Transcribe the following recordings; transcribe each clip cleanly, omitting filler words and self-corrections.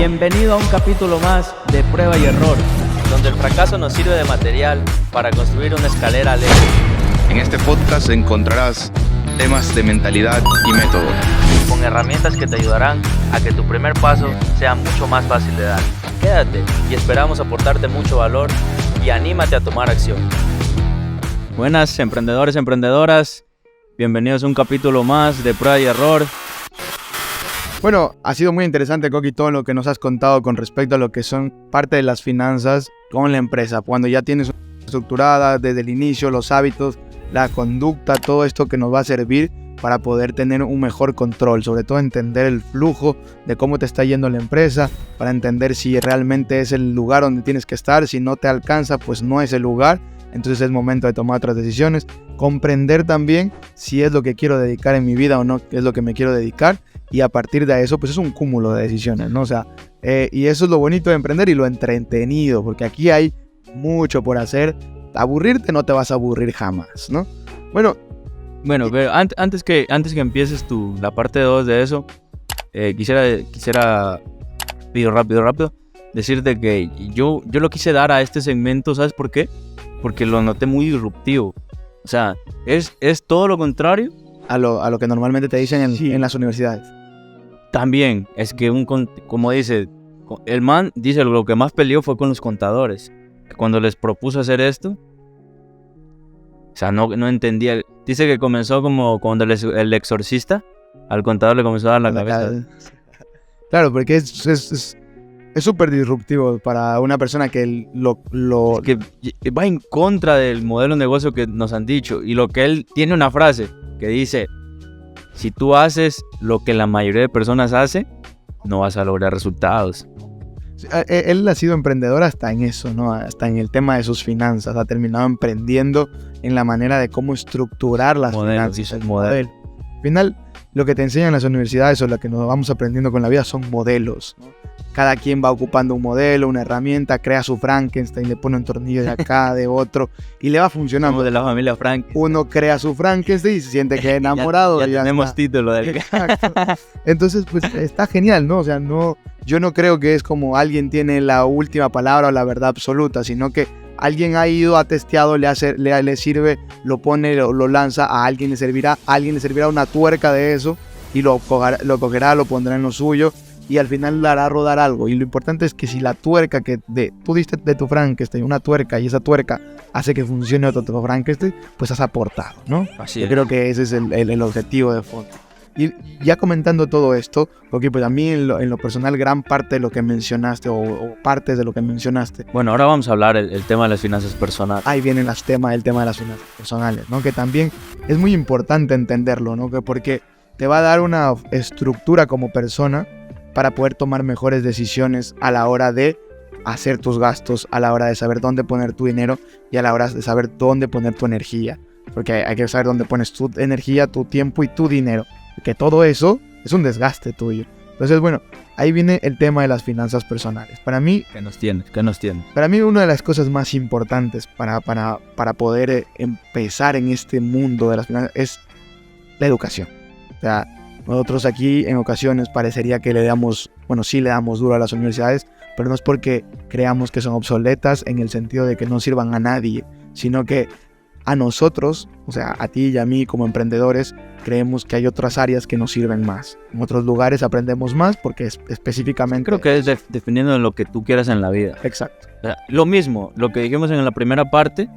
Bienvenido a un capítulo más de Prueba y Error, donde el fracaso nos sirve de material para construir una escalera al éxito. En este podcast encontrarás temas de mentalidad y método, con herramientas que te ayudarán a que tu primer paso sea mucho más fácil de dar. Quédate y esperamos aportarte mucho valor y anímate a tomar acción. Buenas emprendedores, emprendedoras, bienvenidos a un capítulo más de Prueba y Error. Bueno, ha sido muy interesante, Coqui, todo lo que nos has contado con respecto a lo que son parte de las finanzas con la empresa. Cuando ya tienes estructurada desde el inicio, los hábitos, la conducta, todo esto que nos va a servir para poder tener un mejor control, sobre todo entender el flujo de cómo te está yendo la empresa, para entender si realmente es el lugar donde tienes que estar, si no te alcanza, pues no es el lugar, entonces es momento de tomar otras decisiones, comprender también si es lo que quiero dedicar en mi vida o no es lo que me quiero dedicar, y a partir de eso, pues es un cúmulo de decisiones, ¿no? O sea, y eso es lo bonito de emprender y lo entretenido, porque aquí hay mucho por hacer. Aburrirte no te vas a aburrir jamás, ¿no? Bueno, pero antes que empieces la parte 2 de eso, quisiera rápido, decirte que yo lo quise dar a este segmento, ¿sabes por qué? Porque lo noté muy disruptivo. O sea, es todo lo contrario a lo que normalmente te dicen en las universidades. También, es que como dice, el man dice lo que más peleó fue con los contadores. Cuando les propuso hacer esto, o sea, no entendía. Dice que comenzó como cuando el exorcista, al contador le comenzó a dar la cabeza. Claro, porque es súper disruptivo para una persona que es que va en contra del modelo de negocio que nos han dicho. Y lo que él tiene una frase que dice: si tú haces lo que la mayoría de personas hace, no vas a lograr resultados. Él ha sido emprendedor hasta en eso, ¿no? Hasta en el tema de sus finanzas. Ha terminado emprendiendo en la manera de cómo estructurar las finanzas. El modelo. Al final, lo que te enseñan en las universidades o lo que nos vamos aprendiendo con la vida son modelos, ¿no? Cada quien va ocupando un modelo, una herramienta, crea su Frankenstein, le pone un tornillo de acá, de otro, y le va funcionando. Como de la familia Frankenstein. Uno crea su Frankenstein y se siente que es enamorado. ya tenemos está. Título del... Exacto. Entonces, pues está genial, ¿no? O sea, yo no creo que es como alguien tiene la última palabra o la verdad absoluta, sino que alguien ha ido, ha testeado, le sirve, lo pone, lo lanza, a alguien le servirá una tuerca de eso y lo cogerá, lo pondrá en lo suyo y al final le hará rodar algo. Y lo importante es que si la tuerca tú diste de tu Frankenstein una tuerca y esa tuerca hace que funcione otro Frankenstein, pues has aportado, ¿no? Así Yo es. creo que ese es el objetivo de fondo. Y ya comentando todo esto, porque pues a mí en lo personal gran parte de lo que mencionaste o partes de lo que mencionaste. Bueno, ahora vamos a hablar el tema de las finanzas personales. Ahí viene el tema de las finanzas personales, ¿no? Que también es muy importante entenderlo, ¿no? Porque te va a dar una estructura como persona para poder tomar mejores decisiones a la hora de hacer tus gastos, a la hora de saber dónde poner tu dinero y a la hora de saber dónde poner tu energía. Porque hay que saber dónde pones tu energía, tu tiempo y tu dinero. Que todo eso es un desgaste tuyo. Entonces, bueno, ahí viene el tema de las finanzas personales. Para mí... ¿Qué nos tiene? Para mí una de las cosas más importantes para poder empezar en este mundo de las finanzas es la educación. O sea, nosotros aquí en ocasiones parecería que sí le damos duro a las universidades, pero no es porque creamos que son obsoletas en el sentido de que no sirvan a nadie, sino que a nosotros, o sea, a ti y a mí como emprendedores, creemos que hay otras áreas que nos sirven más. En otros lugares aprendemos más porque específicamente... Creo que es dependiendo de lo que tú quieras en la vida. Exacto. O sea, lo mismo, lo que dijimos en la primera parte,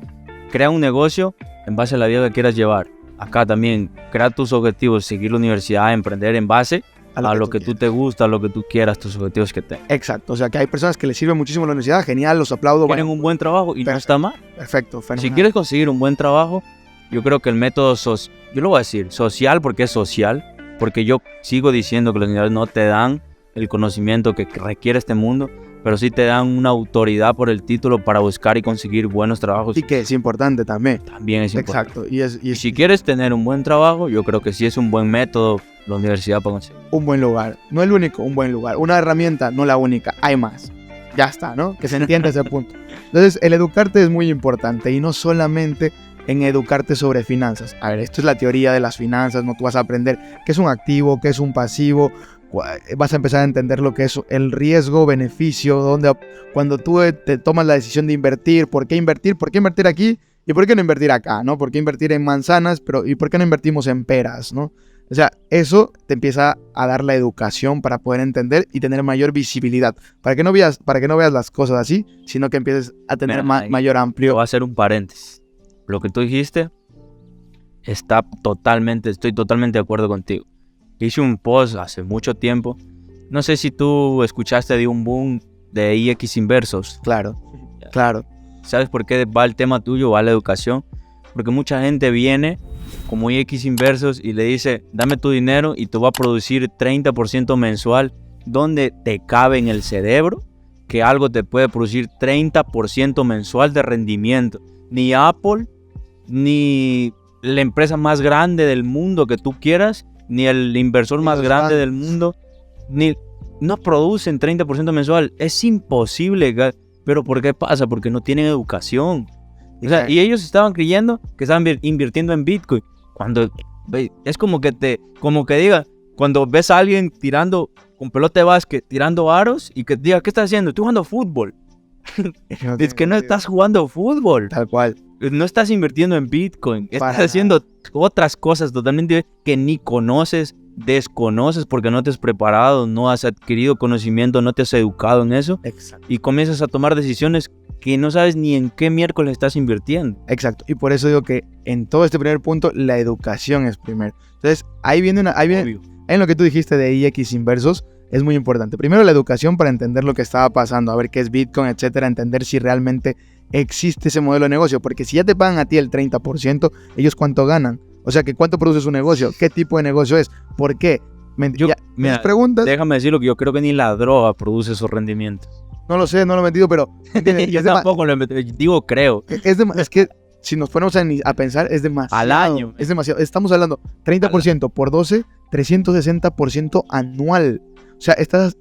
crea un negocio en base a la vida que quieras llevar. Acá también, crea tus objetivos, seguir la universidad, emprender en base a lo que tú te gusta, a lo que tú quieras, tus objetivos que tengas. Exacto, o sea que hay personas que les sirve muchísimo la universidad, genial, los aplaudo. Quieren un buen trabajo y no está mal. Perfecto, fenomenal. Si quieres conseguir un buen trabajo, yo creo que el método, yo lo voy a decir, social porque es social, porque yo sigo diciendo que las universidades no te dan el conocimiento que requiere este mundo, pero sí te dan una autoridad por el título para buscar y conseguir buenos trabajos. Y que es importante también. También es importante. Exacto. Y si quieres tener un buen trabajo, yo creo que sí es un buen método la universidad para conseguir. Un buen lugar. No el único, un buen lugar. Una herramienta, no la única. Hay más. Ya está, ¿no? Que se entienda ese punto. Entonces, el educarte es muy importante y no solamente en educarte sobre finanzas. A ver, esto es la teoría de las finanzas, no tú vas a aprender qué es un activo, qué es un pasivo, vas a empezar a entender lo que es el riesgo, beneficio, cuando tú te tomas la decisión de invertir, ¿por qué invertir aquí? ¿Y por qué no invertir acá, no? ¿Por qué invertir en manzanas, ¿y por qué no invertimos en peras, no? O sea, eso te empieza a dar la educación para poder entender y tener mayor visibilidad. Para que no veas las cosas así, sino que empieces a tener mayor amplio. Voy a hacer un paréntesis. Lo que tú dijiste, estoy totalmente de acuerdo contigo. Hice un post hace mucho tiempo. No sé si tú escuchaste de un boom de IX Inversos. Claro. ¿Sabes por qué va el tema tuyo, va la educación? Porque mucha gente viene como IX Inversos y le dice, dame tu dinero y te va a producir 30% mensual. ¿Dónde te cabe en el cerebro que algo te puede producir 30% mensual de rendimiento? Ni Apple, ni la empresa más grande del mundo que tú quieras, ni el inversor más grande del mundo, no producen 30% mensual. Es imposible. ¿Pero por qué pasa? Porque no tienen educación. O sea, y ellos estaban creyendo que estaban invirtiendo en Bitcoin. Cuando es como que diga, cuando ves a alguien tirando con pelota de básquet, tirando aros, y que diga, ¿qué estás haciendo? Estoy jugando fútbol. Es que no estás jugando fútbol. Tal cual. No estás invirtiendo en Bitcoin. Estás haciendo otras cosas totalmente que ni desconoces porque no te has preparado, no has adquirido conocimiento, no te has educado en eso. Exacto. Y comienzas a tomar decisiones que no sabes ni en qué miércoles estás invirtiendo. Exacto. Y por eso digo que en todo este primer punto, la educación es primero. Entonces, ahí viene en lo que tú dijiste de IX Inversos, es muy importante. Primero la educación para entender lo que estaba pasando, a ver qué es Bitcoin, etcétera, entender si realmente existe ese modelo de negocio, porque si ya te pagan a ti el 30%, ellos ¿cuánto ganan? O sea, que ¿cuánto produce su negocio? ¿Qué tipo de negocio es? ¿Por qué? Mira, preguntas. Déjame decirlo, que yo creo que ni la droga produce esos rendimientos. No lo sé, no lo he metido, pero yo tampoco lo he metido, digo creo. Es que si nos ponemos a pensar, es demasiado. Al año. Es demasiado. Estamos hablando 30% por 12, 360% anual. O sea, estás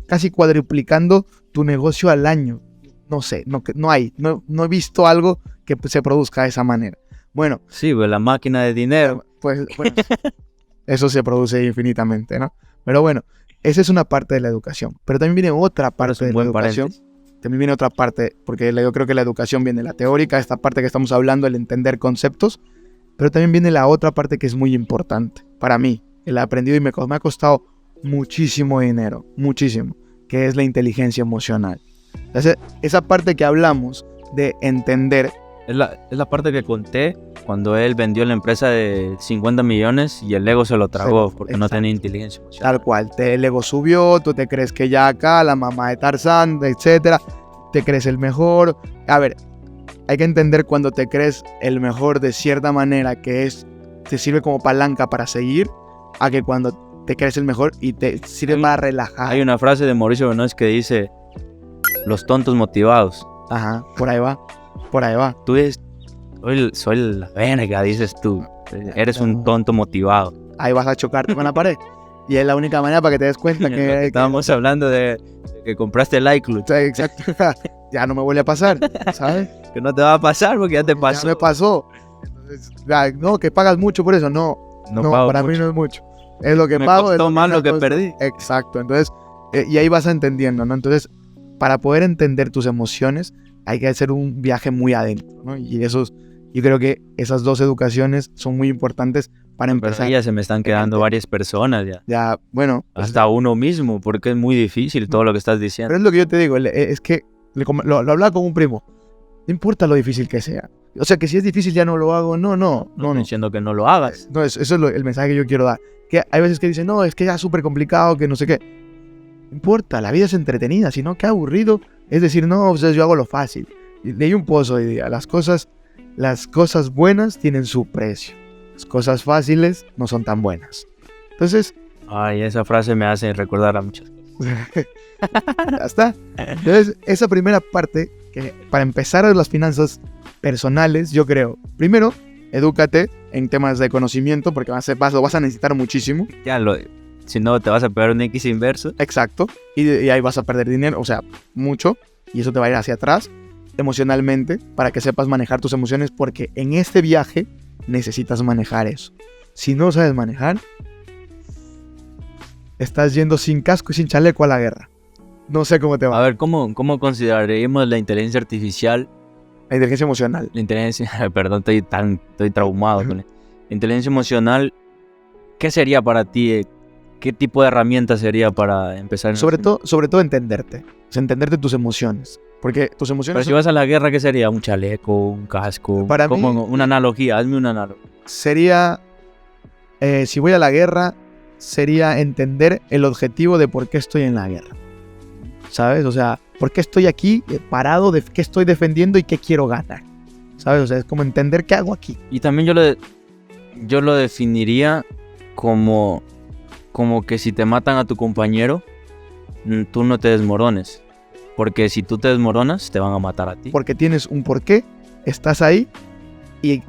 casi cuadruplicando tu negocio al año. No sé, no he visto algo que se produzca de esa manera. Bueno. Sí, pues la máquina de dinero. Pues eso se produce infinitamente, ¿no? Pero bueno, esa es una parte de la educación. Pero también viene otra parte de la educación. También viene otra parte, porque yo creo que la educación viene la teórica, esta parte que estamos hablando, el entender conceptos. Pero también viene la otra parte que es muy importante para mí. El aprendido y me ha costado muchísimo dinero, muchísimo, que es la inteligencia emocional. Entonces, esa parte que hablamos de entender. Es la parte que conté cuando él vendió la empresa de 50 millones y el ego se lo tragó porque exacto. No tenía inteligencia emocional. Tal cual, el ego subió, tú te crees que ya acá, la mamá de Tarzán, etcétera, te crees el mejor. A ver, hay que entender cuando te crees el mejor de cierta manera que te sirve como palanca para seguir, a que cuando te crees el mejor y te sirve para relajar. Hay una frase de Mauricio Bernays que dice, los tontos motivados. Ajá, por ahí va. Tú soy la verga, dices tú. Eres un tonto motivado. Ahí vas a chocarte con la pared. Y es la única manera para que te des cuenta que... Estábamos hablando de que compraste el iCloud. Exacto. Ya no me vuelve a pasar, ¿sabes? Que no te va a pasar porque ya te pasó. Ya me pasó. Entonces, no, que pagas mucho por eso. No, para mí no es mucho. Es lo que pago. Me costó más lo que perdí. Exacto. Entonces, y ahí vas entendiendo, ¿no? Entonces, para poder entender tus emociones, hay que hacer un viaje muy adentro, ¿no? Y yo creo que esas dos educaciones son muy importantes para empezar. Pero ya se me están quedando varias personas ya. Ya, bueno. Hasta uno mismo, porque es muy difícil todo lo que estás diciendo. Pero es lo que yo te digo, es que lo hablaba con un primo. No importa lo difícil que sea. O sea, que si es difícil ya no lo hago. No. Estoy diciendo que no lo hagas. No, eso es el mensaje que yo quiero dar. Que hay veces que dicen, no, es que ya es súper complicado, que no sé qué. No importa, la vida es entretenida, si no, qué aburrido. Es decir, no, pues yo hago lo fácil. Leí un post hoy día, las cosas buenas tienen su precio. Las cosas fáciles no son tan buenas. Entonces... Ay, esa frase me hace recordar a muchas cosas. Ya está. Entonces, esa primera parte, que para empezar a las finanzas personales, yo creo, primero, edúcate en temas de conocimiento, porque lo vas a necesitar muchísimo. Si no, te vas a pegar un X inverso. Exacto. Y ahí vas a perder dinero, o sea, mucho. Y eso te va a ir hacia atrás emocionalmente, para que sepas manejar tus emociones, porque en este viaje necesitas manejar eso. Si no sabes manejar, estás yendo sin casco y sin chaleco a la guerra. No sé cómo te va. A ver, ¿cómo consideraríamos la inteligencia artificial? La inteligencia emocional. La inteligencia, perdón, estoy traumado con la inteligencia emocional. ¿Qué sería para ti? ¿Qué tipo de herramienta sería para empezar? Sobre todo entenderte. O sea, entenderte tus emociones. Porque tus emociones... Pero si vas a la guerra, ¿qué sería? ¿Un chaleco? ¿Un casco? Para ¿Cómo? mí- Una analogía, hazme una analogía. Sería... si voy a la guerra, sería entender el objetivo de por qué estoy en la guerra. ¿Sabes? O sea, ¿por qué estoy aquí parado? De qué estoy defendiendo y qué quiero ganar. ¿Sabes? O sea, es como entender qué hago aquí. Y también yo lo definiría como que si te matan a tu compañero, tú no te desmorones. Porque si tú te desmoronas, te van a matar a ti. Porque tienes un por qué, estás ahí y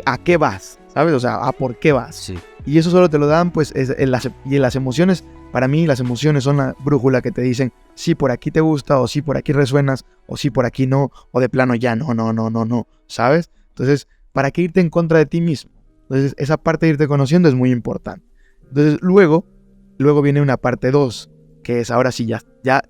a qué vas. ¿Sabes? O sea, a por qué vas. Sí. Y eso solo te lo dan, pues, en las emociones. Para mí, las emociones son la brújula que te dicen sí, por aquí te gusta, o sí, por aquí resuenas, o sí, por aquí no, o de plano ya no, ¿sabes? Entonces, ¿para qué irte en contra de ti mismo? Entonces, esa parte de irte conociendo es muy importante. Entonces, luego viene una parte 2, que es ahora sí, ya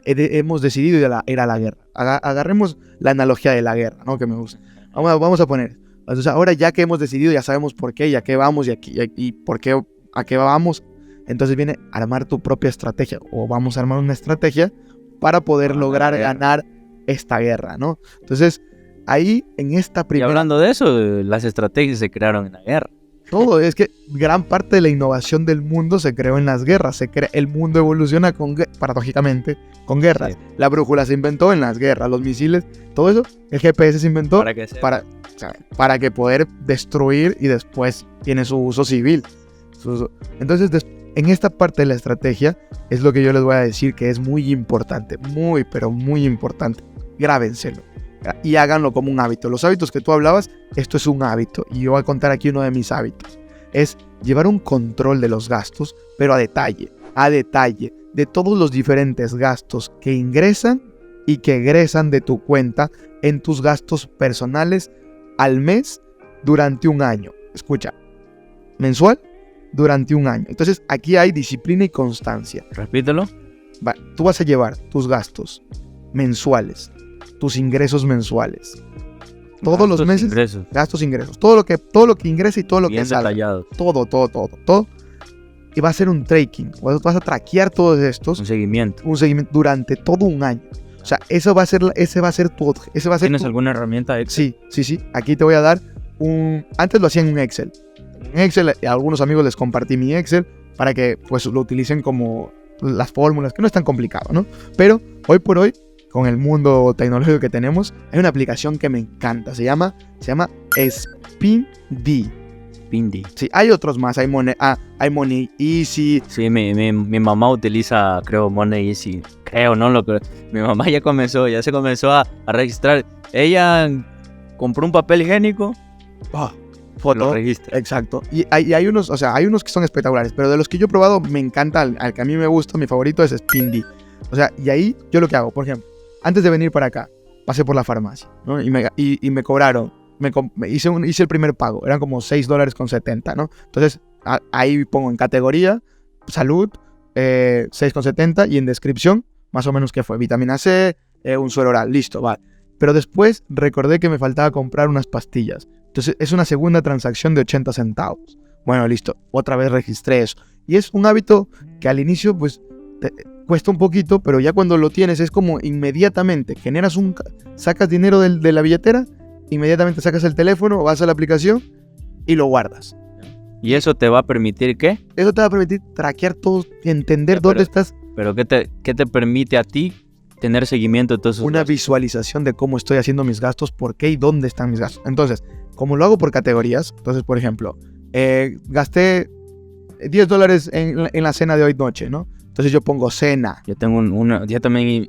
hemos decidido ir a la guerra. Agarremos la analogía de la guerra, ¿no? Que me gusta. Vamos a poner. Entonces, ahora ya que hemos decidido, ya sabemos por qué y a qué vamos y por qué, a qué vamos. Entonces viene armar tu propia estrategia, o vamos a armar una estrategia para poder lograr ganar esta guerra, ¿no? Entonces, ahí en esta Y primera... hablando de eso, las estrategias se crearon en la guerra. Todo, es que gran parte de la innovación del mundo se creó en las guerras. El mundo evoluciona paradójicamente con guerras. Sí. La brújula se inventó en las guerras, los misiles, todo eso. El GPS se inventó Para que sepa. para que poder destruir, y después tiene su uso civil. Entonces, en esta parte de la estrategia es lo que yo les voy a decir que es muy importante, muy, pero muy importante. Grábenselo y háganlo como un hábito. Los hábitos que tú hablabas, esto es un hábito, y yo voy a contar aquí uno de mis hábitos. Es llevar un control de los gastos, pero a detalle, de todos los diferentes gastos que ingresan y que egresan de tu cuenta en tus gastos personales al mes durante un año. Escucha, mensual durante un año. Entonces aquí hay disciplina y constancia. Repítelo. Tú vas a llevar tus gastos mensuales, tus ingresos mensuales, todos los meses, gastos, ingresos, todo lo que ingresa y todo lo bien que salga, detallado. todo, y va a ser un tracking, vas a traquear todos estos, Un seguimiento. durante todo un año. O sea, ese va a ser ¿Tienes alguna herramienta Excel? Sí, aquí te voy a dar antes lo hacía en un Excel. En Excel, a algunos amigos les compartí mi Excel para que pues lo utilicen como las fórmulas, que no es tan complicado, ¿no? Pero hoy por hoy, con el mundo tecnológico que tenemos, hay una aplicación que me encanta, se llama SpinD. Pindi. Sí, hay otros más, hay Money Easy. Sí, mi mamá utiliza, creo, Money Easy. Creo, ¿no? Mi mamá ya se comenzó a registrar. Ella compró un papel higiénico. Foto. Lo registra. Exacto. Y hay unos, o sea, hay unos que son espectaculares, pero de los que yo he probado, me encanta, al que a mí me gusta, mi favorito es SpinD. O sea, y ahí yo lo que hago, por ejemplo, antes de venir para acá, pasé por la farmacia, ¿no? Y me cobraron, hice el primer pago, eran como $6.70, ¿no? Entonces, ahí pongo en categoría, salud, 6.70, y en descripción, más o menos qué fue, vitamina C, un suero oral, listo, vale. Pero después recordé que me faltaba comprar unas pastillas. Entonces es una segunda transacción de 80 centavos. Bueno, listo, otra vez registré eso. Y es un hábito que al inicio pues te cuesta un poquito, pero ya cuando lo tienes es como inmediatamente sacas dinero de la billetera, inmediatamente sacas el teléfono, vas a la aplicación y lo guardas. ¿Y eso te va a permitir qué? Eso te va a permitir traquear todo, entender dónde estás. ¿Pero qué te permite a ti tener seguimiento de todos esos Una gastos? visualización de cómo estoy haciendo mis gastos, por qué y dónde están mis gastos. Entonces, como lo hago por categorías, entonces, por ejemplo, gasté $10 en la cena de hoy noche, ¿no? Entonces yo pongo cena. Yo tengo ya también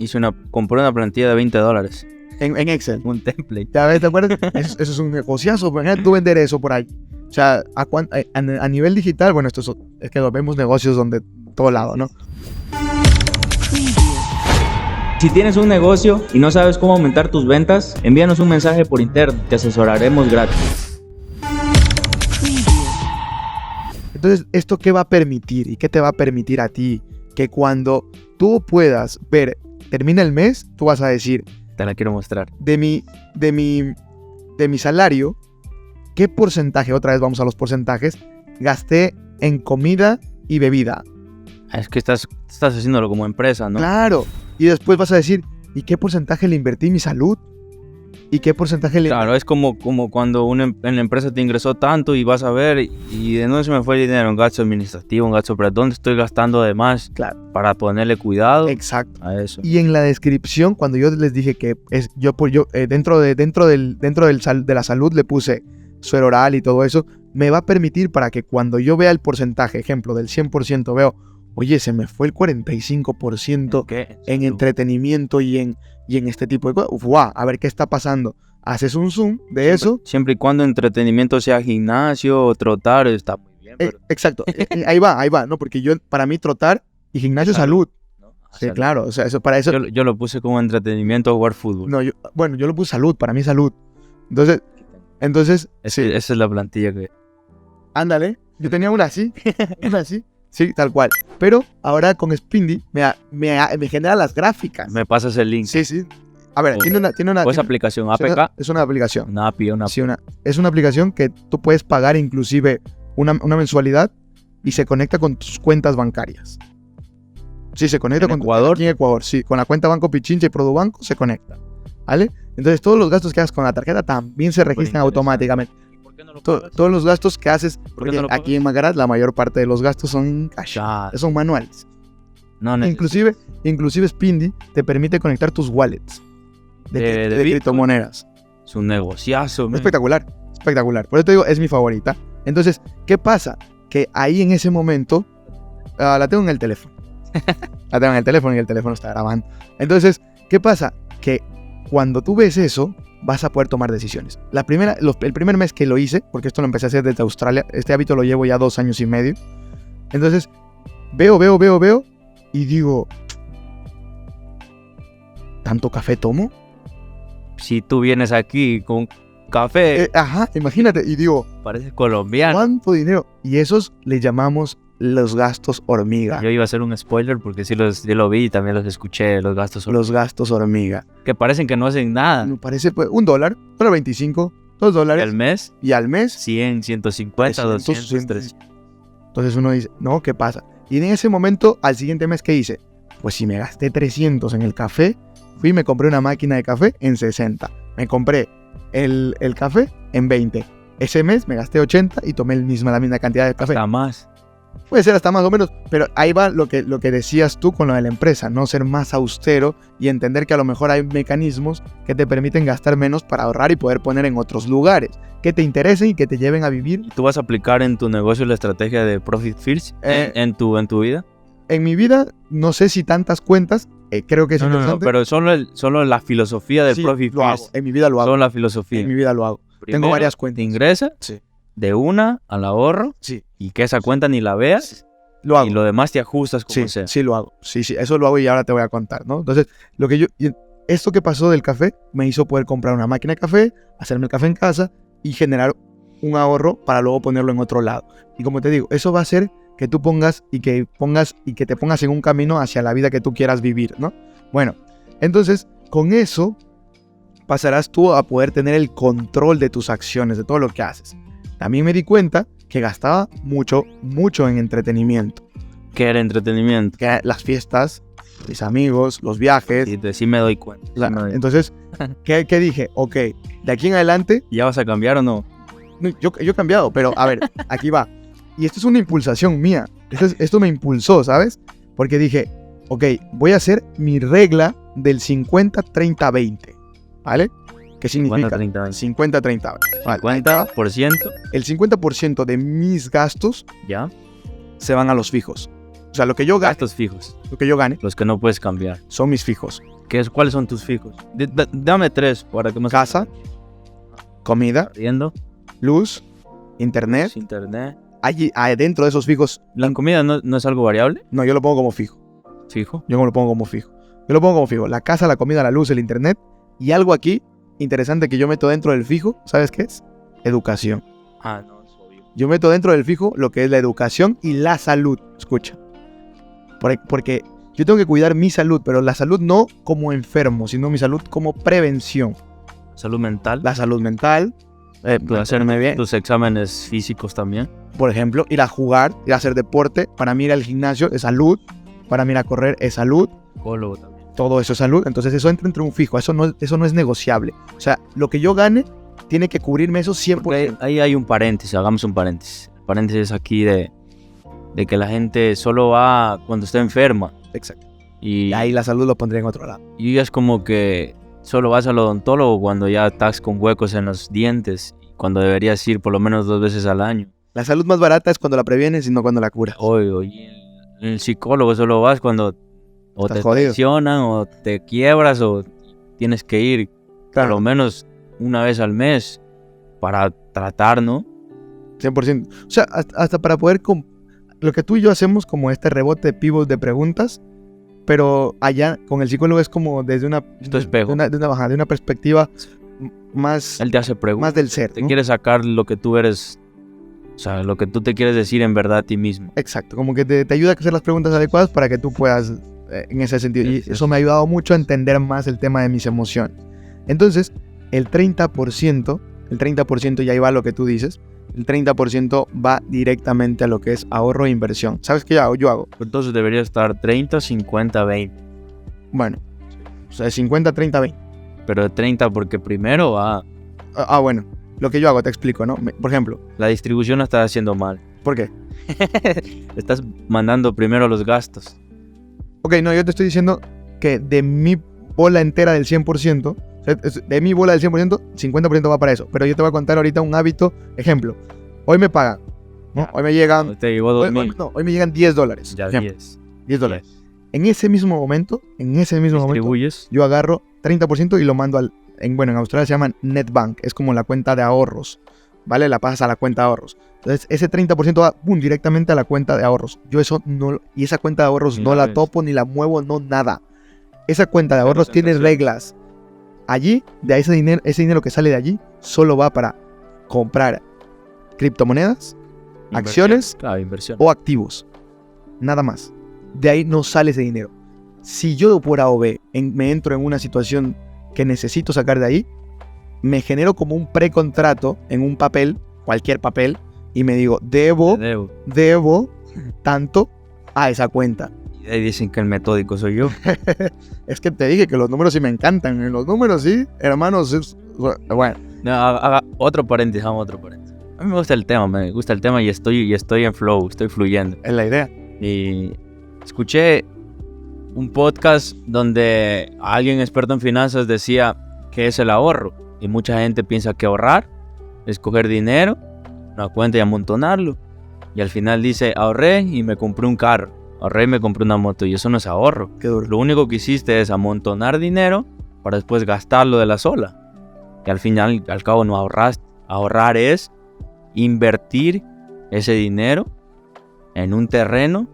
compré una plantilla de $20. En Excel. Un template. ¿Ya ves? ¿Te acuerdas? Eso es un negociazo. Imagínate tú vender eso por ahí. O sea, a nivel digital, bueno, es que lo vemos negocios donde todo lado, ¿no? Si tienes un negocio y no sabes cómo aumentar tus ventas, envíanos un mensaje por interno, te asesoraremos gratis. Entonces, ¿esto qué va a permitir? ¿Y qué te va a permitir a ti? que cuando tú puedas ver, termina el mes, tú vas a decir, Te la quiero mostrar. de mi salario, ¿qué porcentaje, otra vez vamos a los porcentajes, gasté en comida y bebida? Es que estás haciéndolo como empresa, ¿no? Claro. Y después vas a decir, ¿y qué porcentaje le invertí en mi salud? ¿Y qué porcentaje le... Claro, es como cuando en la empresa te ingresó tanto y vas a ver y de dónde se me fue el dinero, un gasto administrativo, un gasto, pero ¿dónde estoy gastando de más Claro. para ponerle cuidado Exacto. a eso? Y en la descripción, cuando yo les dije que es dentro de la salud le puse suero oral y todo eso, me va a permitir para que cuando yo vea el porcentaje, ejemplo, del 100% veo, oye, se me fue el 45% ¿Qué? en entretenimiento y en este tipo de cosas. ¡Guau! A ver qué está pasando. Haces un zoom de eso. Siempre y cuando entretenimiento sea gimnasio o trotar, está muy bien. Pero, Exacto. Ahí va, ¿no? Porque para mí trotar y gimnasio es salud. ¿no? Sí, Salud. claro. O sea, eso para eso... Yo lo puse como entretenimiento jugar fútbol. No, yo lo puse salud, para mí salud. Entonces, sí, Esa es la plantilla que... ándale. Yo tenía una así, sí, tal cual. Pero ahora con Spindy me genera las gráficas. Me pasas el link. Sí, sí. A ver, O- tiene una... O esa aplicación, es una- APK, Es una aplicación. una API, una Sí, es una aplicación que tú puedes pagar inclusive una mensualidad y se conecta con tus cuentas bancarias. Sí, se conecta ¿En con Ecuador? aquí en Ecuador, sí, con la cuenta Banco Pichincha y Produbanco se conecta, ¿vale? Entonces todos los gastos que hagas con la tarjeta también se registran interesante. automáticamente. ¿Por qué no lo Todos los gastos que haces, qué porque no lo aquí en Magarat la mayor parte de los gastos son cash, Ya, son manuales. no Inclusive Spindy te permite conectar tus wallets De de Bitcoin. criptomonedas. es un negociazo. man. Espectacular. Por eso te digo, es mi favorita. Entonces, ¿qué pasa? Que ahí en ese momento la tengo en el teléfono. La tengo en el teléfono y el teléfono está grabando. Entonces, ¿qué pasa? Que cuando tú ves eso, vas a poder tomar decisiones. El primer mes que lo hice, porque esto lo empecé a hacer desde Australia, este hábito lo llevo ya 2 años y medio. Entonces, veo y digo, ¿tanto café tomo? Si tú vienes aquí con café, Ajá, imagínate. Y digo, pareces colombiano. ¿cuánto dinero? Y esos le llamamos los gastos hormiga. Yo iba a hacer un spoiler porque sí yo lo vi y también los escuché, los gastos Los gastos hormiga. que parecen que no hacen nada. Me parece pues, $1, $1.25, $2. El mes, Y al mes, 100, 150, 200, 300. entonces uno dice, no, ¿qué pasa? Y en ese momento, al siguiente mes, ¿qué hice? Pues si me gasté 300 en el café, fui y me compré una máquina de café en 60. Me compré el café en 20. Ese mes me gasté 80 y tomé la misma cantidad de café. Hasta más. Puede ser hasta más o menos, pero ahí va lo que decías tú con lo de la empresa, no ser más austero y entender que a lo mejor hay mecanismos que te permiten gastar menos para ahorrar y poder poner en otros lugares que te interesen y que te lleven a vivir. ¿Tú vas a aplicar en tu negocio la estrategia de Profit First en tu vida? En mi vida, no sé si tantas cuentas, creo que es No, interesante. pero solo la filosofía del Sí, Profit lo hago. First. En mi vida lo hago. Solo la filosofía. En mi vida lo hago. Primero, varias cuentas. Te ingresa Sí. de una al ahorro Sí, y que esa cuenta ni la veas lo hago. y lo demás te ajustas como Sí, sea. sí lo hago. Sí, eso lo hago y ahora te voy a contar, ¿no? Entonces, esto que pasó del café me hizo poder comprar una máquina de café, hacerme el café en casa y generar un ahorro para luego ponerlo en otro lado. Y como te digo, eso va a hacer que tú pongas y que te pongas en un camino hacia la vida que tú quieras vivir, ¿no? Bueno, entonces, con eso pasarás tú a poder tener el control de tus acciones, de todo lo que haces. También me di cuenta que gastaba mucho en entretenimiento. ¿Qué era entretenimiento? Que las fiestas, mis amigos, los viajes. Sí me doy cuenta. Entonces, ¿qué dije? Ok, de aquí en adelante, ¿Ya vas a cambiar o no? no, yo he cambiado, pero a ver, aquí va. Y esto es una impulsación mía. Esto me impulsó, ¿sabes? Porque dije, ok, voy a hacer mi regla del 50-30-20. ¿Vale? ¿Qué significa? 50, 30, 50-30. Vale, 50%, el 50% de mis gastos ya. se van a los fijos. O sea, lo que yo Gastos fijos, gane los que no puedes cambiar. son mis fijos. ¿Cuáles son tus fijos? Dame 3 para que más. Casa, comida, Riendo, luz, internet. internet. Allí, dentro de esos fijos, ¿La comida no es algo variable? no, yo lo pongo como fijo. Fijo. Yo lo pongo como fijo. La casa, la comida, la luz, el internet. Y algo aquí interesante que yo meto dentro del fijo, ¿sabes qué es? Educación. No, es obvio. Yo meto dentro del fijo lo que es la educación y la salud. Escucha. Porque yo tengo que cuidar mi salud, pero la salud no como enfermo, sino mi salud como prevención. Salud mental. La salud mental, hacerme bien, Tus exámenes físicos también. por ejemplo, ir a jugar, ir a hacer deporte. Para mí ir al gimnasio es salud, para mí ir a correr es salud, Psicólogo también. todo eso es salud. Entonces eso entra entre un fijo, eso no es negociable. O sea, lo que yo gane tiene que cubrirme eso 100%. Ahí hay un paréntesis, hagamos un paréntesis. El paréntesis aquí de que la gente solo va cuando está enferma. Exacto. Y Y ahí la salud lo pondría en otro lado. y es como que solo vas al odontólogo cuando ya estás con huecos en los dientes, cuando deberías ir por lo menos 2 veces al año. La salud más barata es cuando la previenes y no cuando la curas. Oye, el psicólogo solo vas cuando o Estás te jodido. traicionan o te quiebras o tienes que ir por lo menos una vez al mes para tratar, ¿no? 100%. O sea, hasta para poder... Lo que tú y yo hacemos como este rebote pivot de preguntas, pero allá con el psicólogo es como desde una... Tu espejo. De una perspectiva más, Él te hace preguntas. más del ser, Te ¿no? quiere sacar lo que tú eres, o sea, lo que tú te quieres decir en verdad a ti mismo. Exacto, como que te ayuda a hacer las preguntas adecuadas para que tú puedas, en ese sentido. Y Sí. eso me ha ayudado mucho a entender más el tema de mis emociones. Entonces, el 30%, y ahí va lo que tú dices, el 30% va directamente a lo que es ahorro e inversión. ¿Sabes qué yo hago? Entonces debería estar 30, 50, 20. Bueno, o sea, 50, 30, 20. Pero de 30 porque primero va... Bueno, lo que yo hago, te explico, ¿no? Por ejemplo, La distribución la estás haciendo mal. ¿por qué? Estás mandando primero los gastos. Ok, no, yo te estoy diciendo que de mi bola entera del 100%, o sea, de mi bola del 100%, 50% va para eso. Pero yo te voy a contar ahorita un hábito. Ejemplo, hoy me pagan, ¿no? Hoy me llegan... Te llegó Hoy, 2000. hoy me llegan $10. Ya ejemplo, 10. $10. En ese mismo momento, Distribuyes. yo agarro 30% y lo mando en Australia se llaman Netbank, es como la cuenta de ahorros, ¿vale? La pasas a la cuenta de ahorros. Entonces, ese 30% va directamente a la cuenta de ahorros. Yo eso no, y esa cuenta de ahorros Ni no la la ves. topo, ni la muevo, no nada. Esa cuenta de ahorros tiene reglas. Allí, de ese dinero que sale de allí, solo va para comprar criptomonedas, acciones Claro, inversión. o activos. Nada más. De ahí no sale ese dinero. Si yo por A o B me entro en una situación que necesito sacar de ahí, me genero como un precontrato en un papel, cualquier papel, y me digo, Te debo. debo tanto a esa cuenta. Y ahí dicen que el metódico soy yo. Es que te dije que los números sí me encantan. En los números sí, hermanos, bueno. No, haga otro paréntesis, hagamos otro paréntesis. A mí me gusta el tema y estoy en flow, estoy fluyendo. Es la idea. Y escuché un podcast donde alguien experto en finanzas decía que es el ahorro. Y mucha gente piensa que ahorrar es coger dinero, una cuenta y amontonarlo. Y al final dice, ahorré y me compré un carro. Ahorré y me compré una moto. Y eso no es ahorro. Qué duro. Lo único que hiciste es amontonar dinero para después gastarlo de la sola. Y al final, al cabo, no ahorraste. Ahorrar es invertir ese dinero en un terreno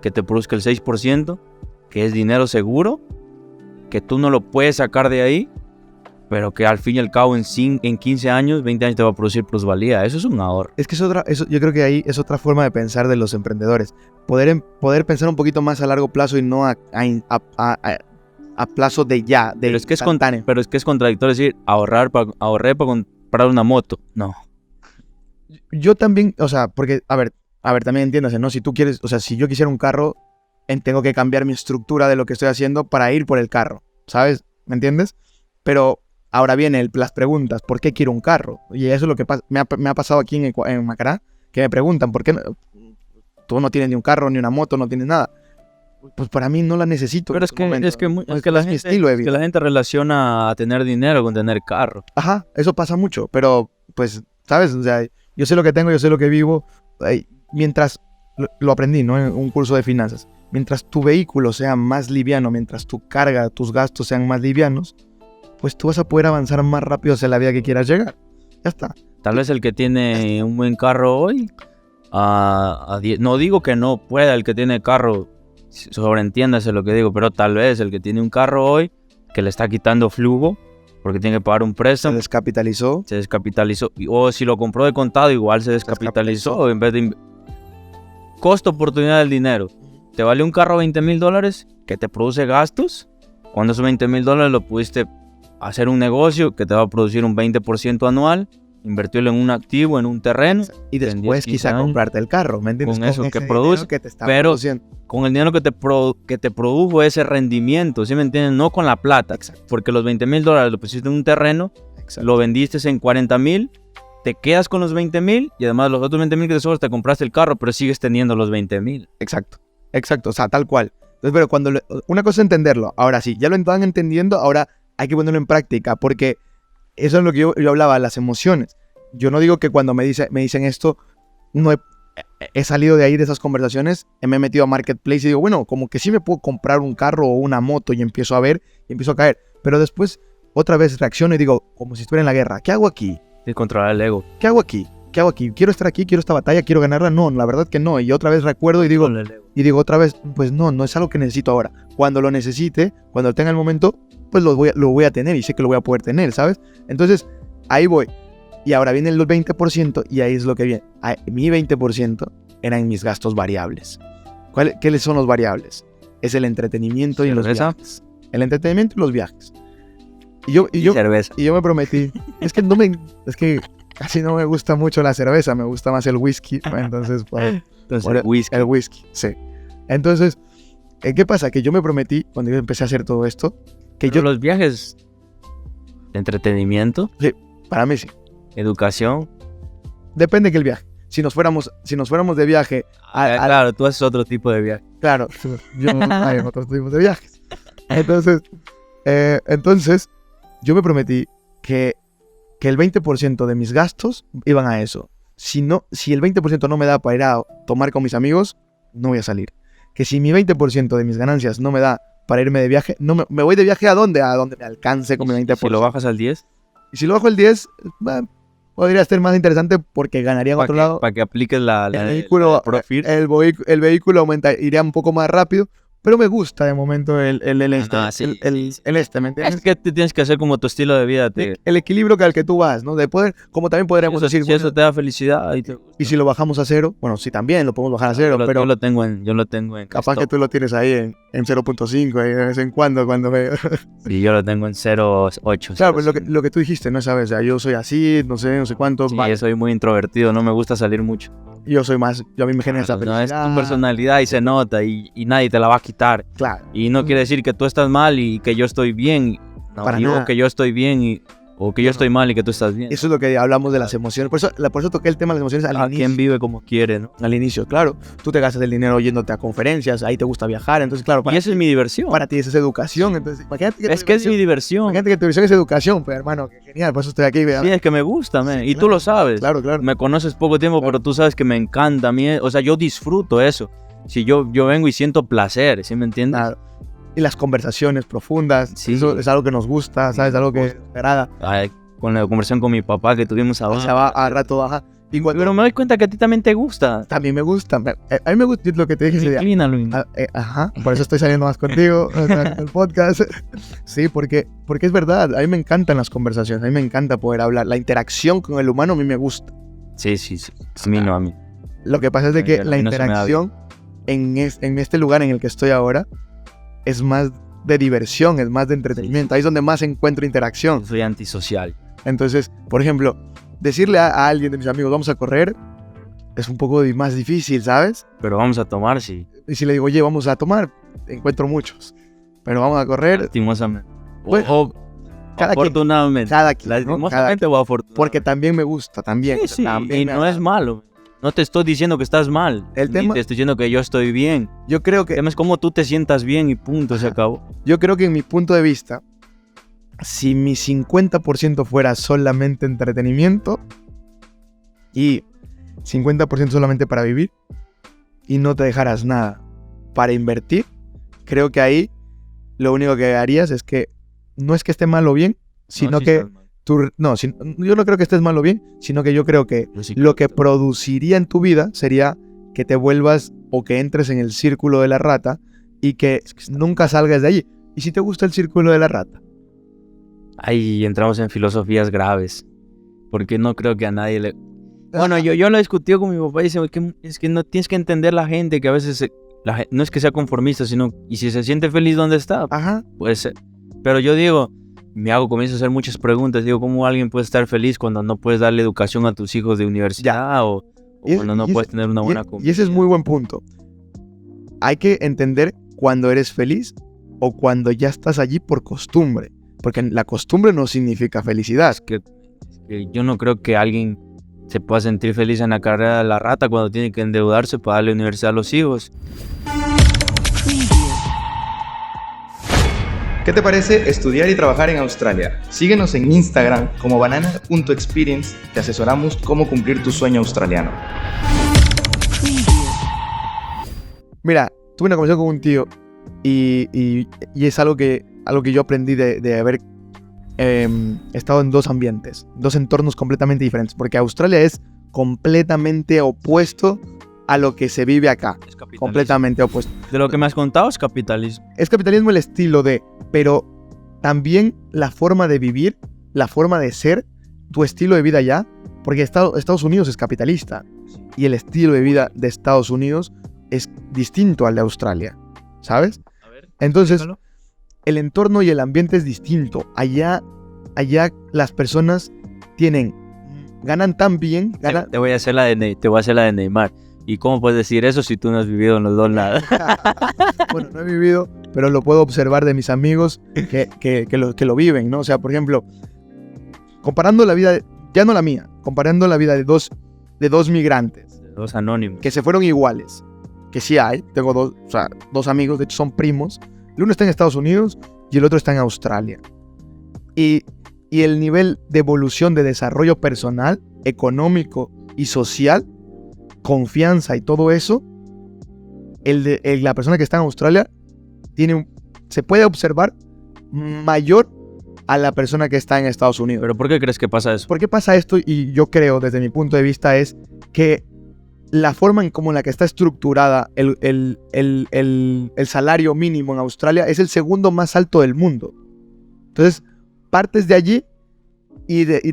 que te produzca el 6%, que es dinero seguro, que tú no lo puedes sacar de ahí, pero que al fin y al cabo en 15 años, 20 años te va a producir plusvalía. Eso es un ahorro. Es que yo creo que ahí es otra forma de pensar de los emprendedores. Poder pensar un poquito más a largo plazo y no a plazo de ya, de Pero es que instantáneo. es contradictorio decir, ahorré para comprar una moto. No. Yo también, o sea, porque, a ver, también entiéndase, ¿no? Si tú quieres, o sea, si yo quisiera un carro, tengo que cambiar mi estructura de lo que estoy haciendo para ir por el carro, ¿sabes? ¿Me entiendes? Pero ahora vienen las preguntas, ¿por qué quiero un carro? Y eso es lo que me ha pasado aquí en Macará, que me preguntan, ¿por qué tú no tienes ni un carro, ni una moto, no tienes nada? Pues para mí no la necesito. Pero en este momento. es que No la es mi gente, estilo de es que vida. la gente relaciona a tener dinero con tener carro. Ajá, eso pasa mucho, pero pues, ¿sabes? O sea, yo sé lo que tengo, yo sé lo que vivo. Mientras, lo aprendí, ¿no? En un curso de finanzas. Mientras tu vehículo sea más liviano, mientras tu carga, tus gastos sean más livianos, pues tú vas a poder avanzar más rápido hacia la vida que quieras llegar. Ya está. Tal vez el que tiene un buen carro hoy, no digo que no pueda el que tiene carro, sobreentiéndase lo que digo, pero tal vez el que tiene un carro hoy, que le está quitando flujo, porque tiene que pagar un Se préstamo, descapitalizó. se descapitalizó, o si lo compró de contado, igual se descapitalizó, en vez de costo-oportunidad del dinero. te vale un carro $20,000 que te produce gastos, cuando esos $20,000 lo pudiste hacer un negocio que te va a producir un 20% anual, invertirlo en un activo, en un terreno. Y después quizá comprarte el carro, ¿me entiendes? Con eso que ese produce, dinero que te está pero produciendo. con el dinero que te produjo ese rendimiento, ¿sí me entiendes? No con la plata, Exacto. porque los $20,000 lo pusiste en un terreno, Exacto. lo vendiste en 40,000, te quedas con los 20,000 y además los otros 20,000 que te sobran te compraste el carro, pero sigues teniendo los 20,000. Exacto, o sea, tal cual. Entonces, pero una cosa es entenderlo, ahora sí, ya lo están entendiendo, ahora hay que ponerlo en práctica, porque eso es lo que yo hablaba, las emociones. Yo no digo que cuando me dicen esto, no he salido de ahí de esas conversaciones, me he metido a Marketplace y digo, bueno, como que sí me puedo comprar un carro o una moto y empiezo a ver y empiezo a caer, pero después otra vez reacciono y digo, como si estuviera en la guerra, ¿qué hago aquí? De controlar el ego. ¿Qué hago aquí? ¿Quiero estar aquí? ¿Quiero esta batalla? ¿Quiero ganarla? No, la verdad que no. Y otra vez recuerdo y digo otra vez, pues no es algo que necesito ahora. Cuando lo necesite, cuando tenga el momento, pues lo voy a tener y sé que lo voy a poder tener, ¿sabes? Entonces, ahí voy. Y ahora vienen los 20% y ahí es lo que viene. Mi 20% eran mis gastos variables. ¿Qué son los variables? Es el entretenimiento y los viajes. El entretenimiento y los viajes. Y cerveza. Y yo me prometí. Es que casi no me gusta mucho la cerveza, me gusta más el whisky. Entonces, el whisky, sí. Entonces, ¿qué pasa? Que yo me prometí, cuando yo empecé a hacer todo esto, los viajes, entretenimiento. Sí, para mí sí. Educación. Depende que el viaje. Si nos fuéramos de viaje... claro, tú haces otro tipo de viaje. Claro, yo hay otros tipos de viajes. Entonces, yo me prometí que el 20% de mis gastos iban a eso. Si el 20% no me da para ir a tomar con mis amigos, no voy a salir. Que si mi 20% de mis ganancias no me da para irme de viaje, me voy de viaje ¿a dónde? A donde me alcance con mi 20%. Si lo bajas al 10. Y si lo bajo al 10, podría ser más interesante porque ganaría en otro lado. Para que apliques el vehículo aumenta, iría un poco más rápido. Pero me gusta de momento el este, ¿me entiendes? Es que te tienes que hacer como tu estilo de vida. El equilibrio al que tú vas, ¿no? De poder, como también podríamos decir... Si eso te da felicidad. Y si lo bajamos a 0, bueno, sí también lo podemos bajar a 0, pero... Yo lo tengo en capaz que tú lo tienes ahí en 0.5, ahí de vez en cuando me... Sí, yo lo tengo en 0.8. Claro, pues lo que tú dijiste, ¿no? ¿Sabes? O sea, yo soy así, no sé cuánto... Sí, yo soy muy introvertido, no me gusta salir mucho. Yo a mí me genera esa felicidad. No, es tu personalidad y se nota y nadie te la va a quitar. Claro. Y no quiere decir que tú estás mal y que yo estoy bien. No, para nada. Que yo estoy bien o que yo estoy mal y que tú estás bien. Eso es lo que hablamos de las emociones. Por eso toqué el tema de las emociones al inicio. Quien vive como quiere, ¿no? Al inicio, claro. Tú te gastas el dinero yéndote a conferencias, ahí te gusta viajar, entonces claro. Y esa es mi diversión. Para ti esa es educación, entonces imagínate que es mi diversión. Imagínate que tu diversión es educación, pero hermano, qué genial, por eso estoy aquí. Sí, es que me gusta, man. Sí, y claro, tú lo sabes. Claro. Me conoces poco tiempo, pero tú sabes que me encanta a mí. O sea, yo disfruto eso. Si yo vengo y siento placer, ¿sí me entiendes? Claro. Y las conversaciones profundas, sí. Eso es algo que nos gusta, ¿sabes? Algo que te agrada. Con la conversación con mi papá que tuvimos ahora. O sea, va a rato baja. Pero me doy cuenta que a ti también te gusta. También me gusta. A mí me gusta lo que te dije ese día. Inclínalo. Ajá, por eso estoy saliendo más contigo en el podcast. Sí, porque es verdad, a mí me encantan las conversaciones, a mí me encanta poder hablar. La interacción con el humano a mí me gusta. Sí. A mí no, a mí. Lo que pasa es de que la interacción en este lugar en el que estoy ahora es más de diversión, es más de entretenimiento. Ahí es donde más encuentro interacción. Yo soy antisocial. Entonces, por ejemplo, decirle a alguien de mis amigos, vamos a correr, es un poco más difícil, ¿sabes? Pero vamos a tomar, sí. Y si le digo, oye, vamos a tomar, encuentro muchos. Pero vamos a correr. Lastimosamente. Bueno, afortunadamente. Cada quien, lastimosamente o afortunadamente. Porque también me gusta, también. Sí, también y no es malo. No te estoy diciendo que estás mal. Te estoy diciendo que yo estoy bien. Yo creo que... El tema es cómo tú te sientas bien y punto, se acabó. Yo creo que en mi punto de vista, si mi 50% fuera solamente entretenimiento y 50% solamente para vivir y no te dejaras nada para invertir, creo que ahí lo único que harías es que no es que esté mal o bien, sino que yo no creo que estés mal o bien, sino que yo creo que lo que produciría en tu vida sería que te vuelvas o que entres en el círculo de la rata y que nunca salgas de allí. ¿Y si te gusta el círculo de la rata? Ahí entramos en filosofías graves, porque no creo que a nadie le... Bueno, yo lo he discutido con mi papá y dice, es que no tienes que entender la gente que a veces no es que sea conformista, sino, y si se siente feliz donde está, Ajá. puede ser. Pero yo digo, comienzo a hacer muchas preguntas, digo, ¿cómo alguien puede estar feliz cuando no puedes darle educación a tus hijos de universidad o cuando no puedes tener una buena Y ese es muy buen punto. Hay que entender cuando eres feliz o cuando ya estás allí por costumbre, porque la costumbre no significa felicidad. que yo no creo que alguien se pueda sentir feliz en la carrera de la rata cuando tiene que endeudarse para darle universidad a los hijos. ¿Qué te parece estudiar y trabajar en Australia? Síguenos en Instagram como banana.experience. Te asesoramos cómo cumplir tu sueño australiano. Mira, tuve una conversación con un tío y es algo que yo aprendí de haber estado en dos ambientes, dos entornos completamente diferentes, porque Australia es completamente opuesto a lo que se vive acá. Es capitalismo. Completamente opuesto. De lo que me has contado es capitalismo. Es capitalismo el estilo de, pero también la forma de vivir, la forma de ser, tu estilo de vida allá, porque Estados Unidos es capitalista y el estilo de vida de Estados Unidos es distinto al de Australia, ¿sabes? A ver, Entonces, explícalo. el entorno y el ambiente es distinto. Allá las personas ganan tan bien, Te voy a hacer la de Neymar. ¿Y cómo puedes decir eso si tú no has vivido en los dos lados? Bueno, no he vivido, pero lo puedo observar de mis amigos que lo viven, ¿no? O sea, por ejemplo, comparando la vida, ya no la mía, comparando la vida de dos migrantes Dos anónimos. que se fueron iguales, que sí hay, tengo dos amigos, de hecho son primos, el uno está en Estados Unidos y el otro está en Australia. Y el nivel de evolución, de desarrollo personal, económico y social, confianza y todo eso, la persona que está en Australia se puede observar mayor a la persona que está en Estados Unidos. ¿Pero por qué crees que pasa eso? ¿Por qué pasa esto? Y yo creo, desde mi punto de vista, es que la forma en la que está estructurada el salario mínimo en Australia es el segundo más alto del mundo. Entonces, partes de allí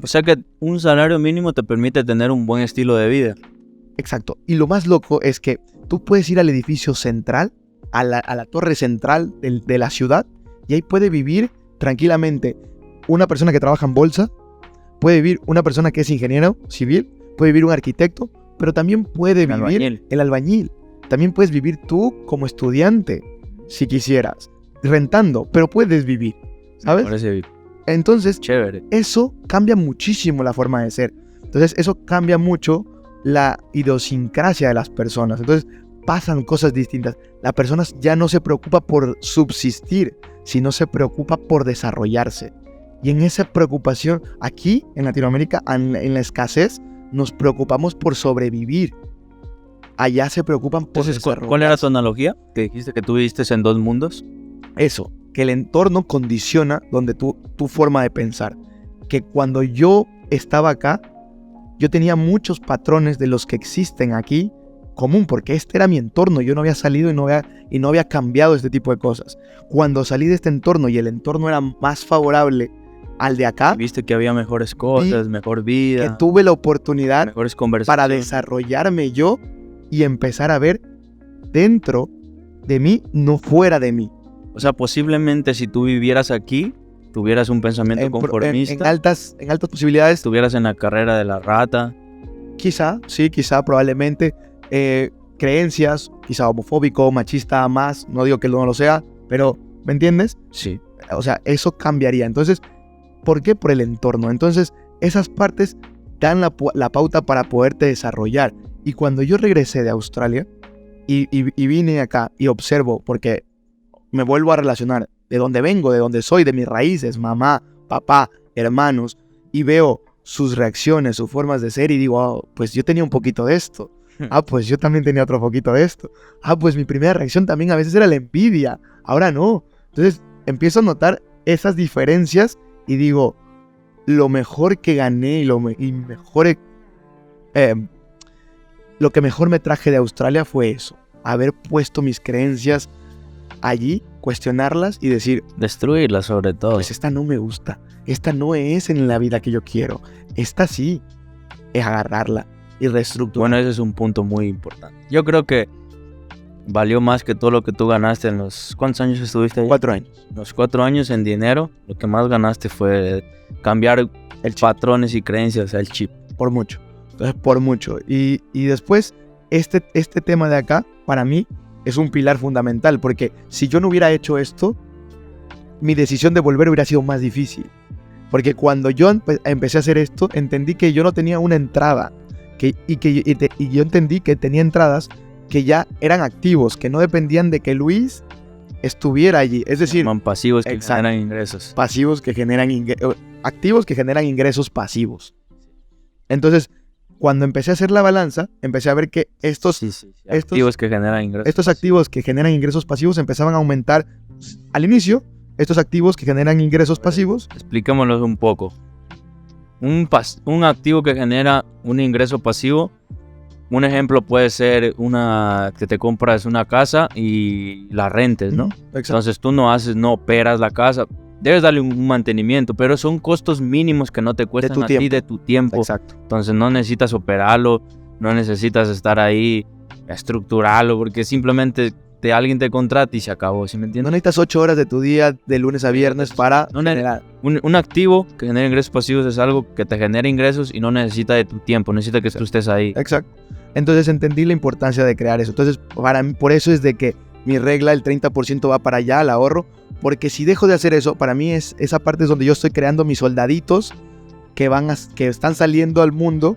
O sea que un salario mínimo te permite tener un buen estilo de vida. Exacto. Y lo más loco es que tú puedes ir al edificio central, a la torre central de la ciudad, y ahí puede vivir tranquilamente una persona que trabaja en bolsa, puede vivir una persona que es ingeniero civil, puede vivir un arquitecto, pero también puede vivir el albañil. También puedes vivir tú como estudiante, si quisieras, rentando, pero puedes vivir, ¿sabes? Parece Entonces, chévere. eso cambia muchísimo la forma de ser. Entonces, eso cambia mucho la idiosincrasia de las personas. Entonces, pasan cosas distintas. La persona ya no se preocupa por subsistir, sino se preocupa por desarrollarse. Y en esa preocupación, aquí en Latinoamérica, en la escasez, nos preocupamos por sobrevivir. Allá se preocupan por Entonces, desarrollarse. ¿cuál era tu analogía? Que dijiste que tú viviste en dos mundos. Eso, que el entorno condiciona tu forma de pensar. Que cuando yo estaba acá, yo tenía muchos patrones de los que existen aquí común, porque este era mi entorno. Yo no había salido y no había cambiado este tipo de cosas. Cuando salí de este entorno y el entorno era más favorable al de acá, Viste que había mejores cosas, mejor vida, que tuve la oportunidad mejores conversaciones. para desarrollarme yo y empezar a ver dentro de mí, no fuera de mí. O sea, posiblemente si tú vivieras aquí, tuvieras un pensamiento conformista, En altas posibilidades, estuvieras en la carrera de la rata. quizá, probablemente, creencias, quizá homofóbico, machista, más, no digo que no lo sea, pero, ¿me entiendes? Sí. O sea, eso cambiaría. Entonces, ¿por qué? Por el entorno. Entonces, esas partes dan la pauta para poderte desarrollar. Y cuando yo regresé de Australia y vine acá y observo, porque me vuelvo a relacionar de dónde vengo, de dónde soy, de mis raíces, mamá, papá, hermanos, y veo sus reacciones, sus formas de ser y digo, oh, pues yo tenía un poquito de esto. Ah, pues yo también tenía otro poquito de esto. Ah, pues mi primera reacción también a veces era la envidia. Ahora no. Entonces empiezo a notar esas diferencias y digo, lo mejor que gané y lo que mejor me traje de Australia fue eso. Haber puesto mis creencias allí, cuestionarlas y decir, Destruirla sobre todo. pues esta no me gusta. Esta no es en la vida que yo quiero. Esta sí. Es agarrarla y reestructurar. Bueno, ese es un punto muy importante. Yo creo que valió más que todo lo que tú ganaste en los... ¿Cuántos años estuviste ahí? 4 años. Los 4 años en dinero, lo que más ganaste fue cambiar patrones y creencias, el chip. Por mucho. Entonces, por mucho. Y después, este tema de acá, para mí, es un pilar fundamental, porque si yo no hubiera hecho esto, mi decisión de volver hubiera sido más difícil. Porque cuando yo empecé a hacer esto, entendí que yo no tenía una entrada. Y yo entendí que tenía entradas que ya eran activos, que no dependían de que Luis estuviera allí. Es decir, pasivos que exacto, generan ingresos. Pasivos que generan activos que generan ingresos pasivos. Entonces, cuando empecé a hacer la balanza, empecé a ver que estos activos que generan ingresos. Estos activos que generan ingresos pasivos empezaban a aumentar al inicio. Estos activos que generan ingresos pasivos. Expliquémoslo un poco. Un activo que genera un ingreso pasivo, un ejemplo puede ser que te compras una casa y la rentes, ¿no? Exacto. Entonces tú no operas la casa, debes darle un mantenimiento, pero son costos mínimos que no te cuestan a ti de tu tiempo. Exacto. Entonces no necesitas operarlo, no necesitas estar ahí, estructurarlo, porque simplemente alguien te contrata y se acabó, ¿sí me entiendes? No necesitas 8 horas de tu día de lunes a viernes para generar. Un activo que genera ingresos pasivos es algo que te genera ingresos y no necesita de tu tiempo, necesita que tú estés ahí. Exacto. Entonces entendí la importancia de crear eso. Entonces, por eso es de que mi regla, el 30% va para allá, al ahorro, porque si dejo de hacer eso, para mí esa parte es donde yo estoy creando mis soldaditos que están saliendo al mundo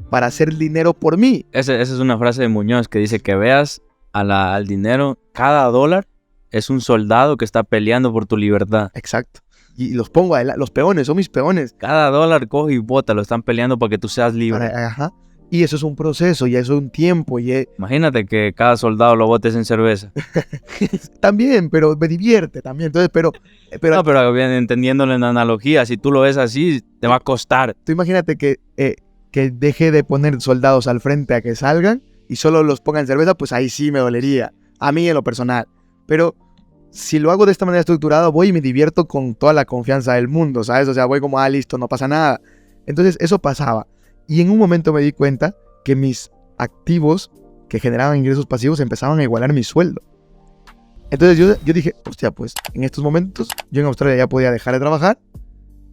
para hacer dinero por mí. Esa es una frase de Muñoz que dice que veas al dinero, cada dólar es un soldado que está peleando por tu libertad. Exacto. Y los pongo los peones, son mis peones. Cada dólar coge y bota, lo están peleando para que tú seas libre. Ajá. Y eso es un proceso, y eso es un tiempo. Imagínate que cada soldado lo botes en cerveza. También, pero me divierte también. Entonces, pero bien, entendiéndolo en analogía, si tú lo ves así, te va a costar. Tú imagínate que deje de poner soldados al frente a que salgan y solo los ponga en cerveza, pues ahí sí me dolería. A mí en lo personal. Pero si lo hago de esta manera estructurada, voy y me divierto con toda la confianza del mundo, ¿sabes? O sea, voy como, listo, no pasa nada. Entonces, eso pasaba. Y en un momento me di cuenta que mis activos que generaban ingresos pasivos empezaban a igualar mi sueldo. Entonces yo dije, hostia, pues en estos momentos yo en Australia ya podía dejar de trabajar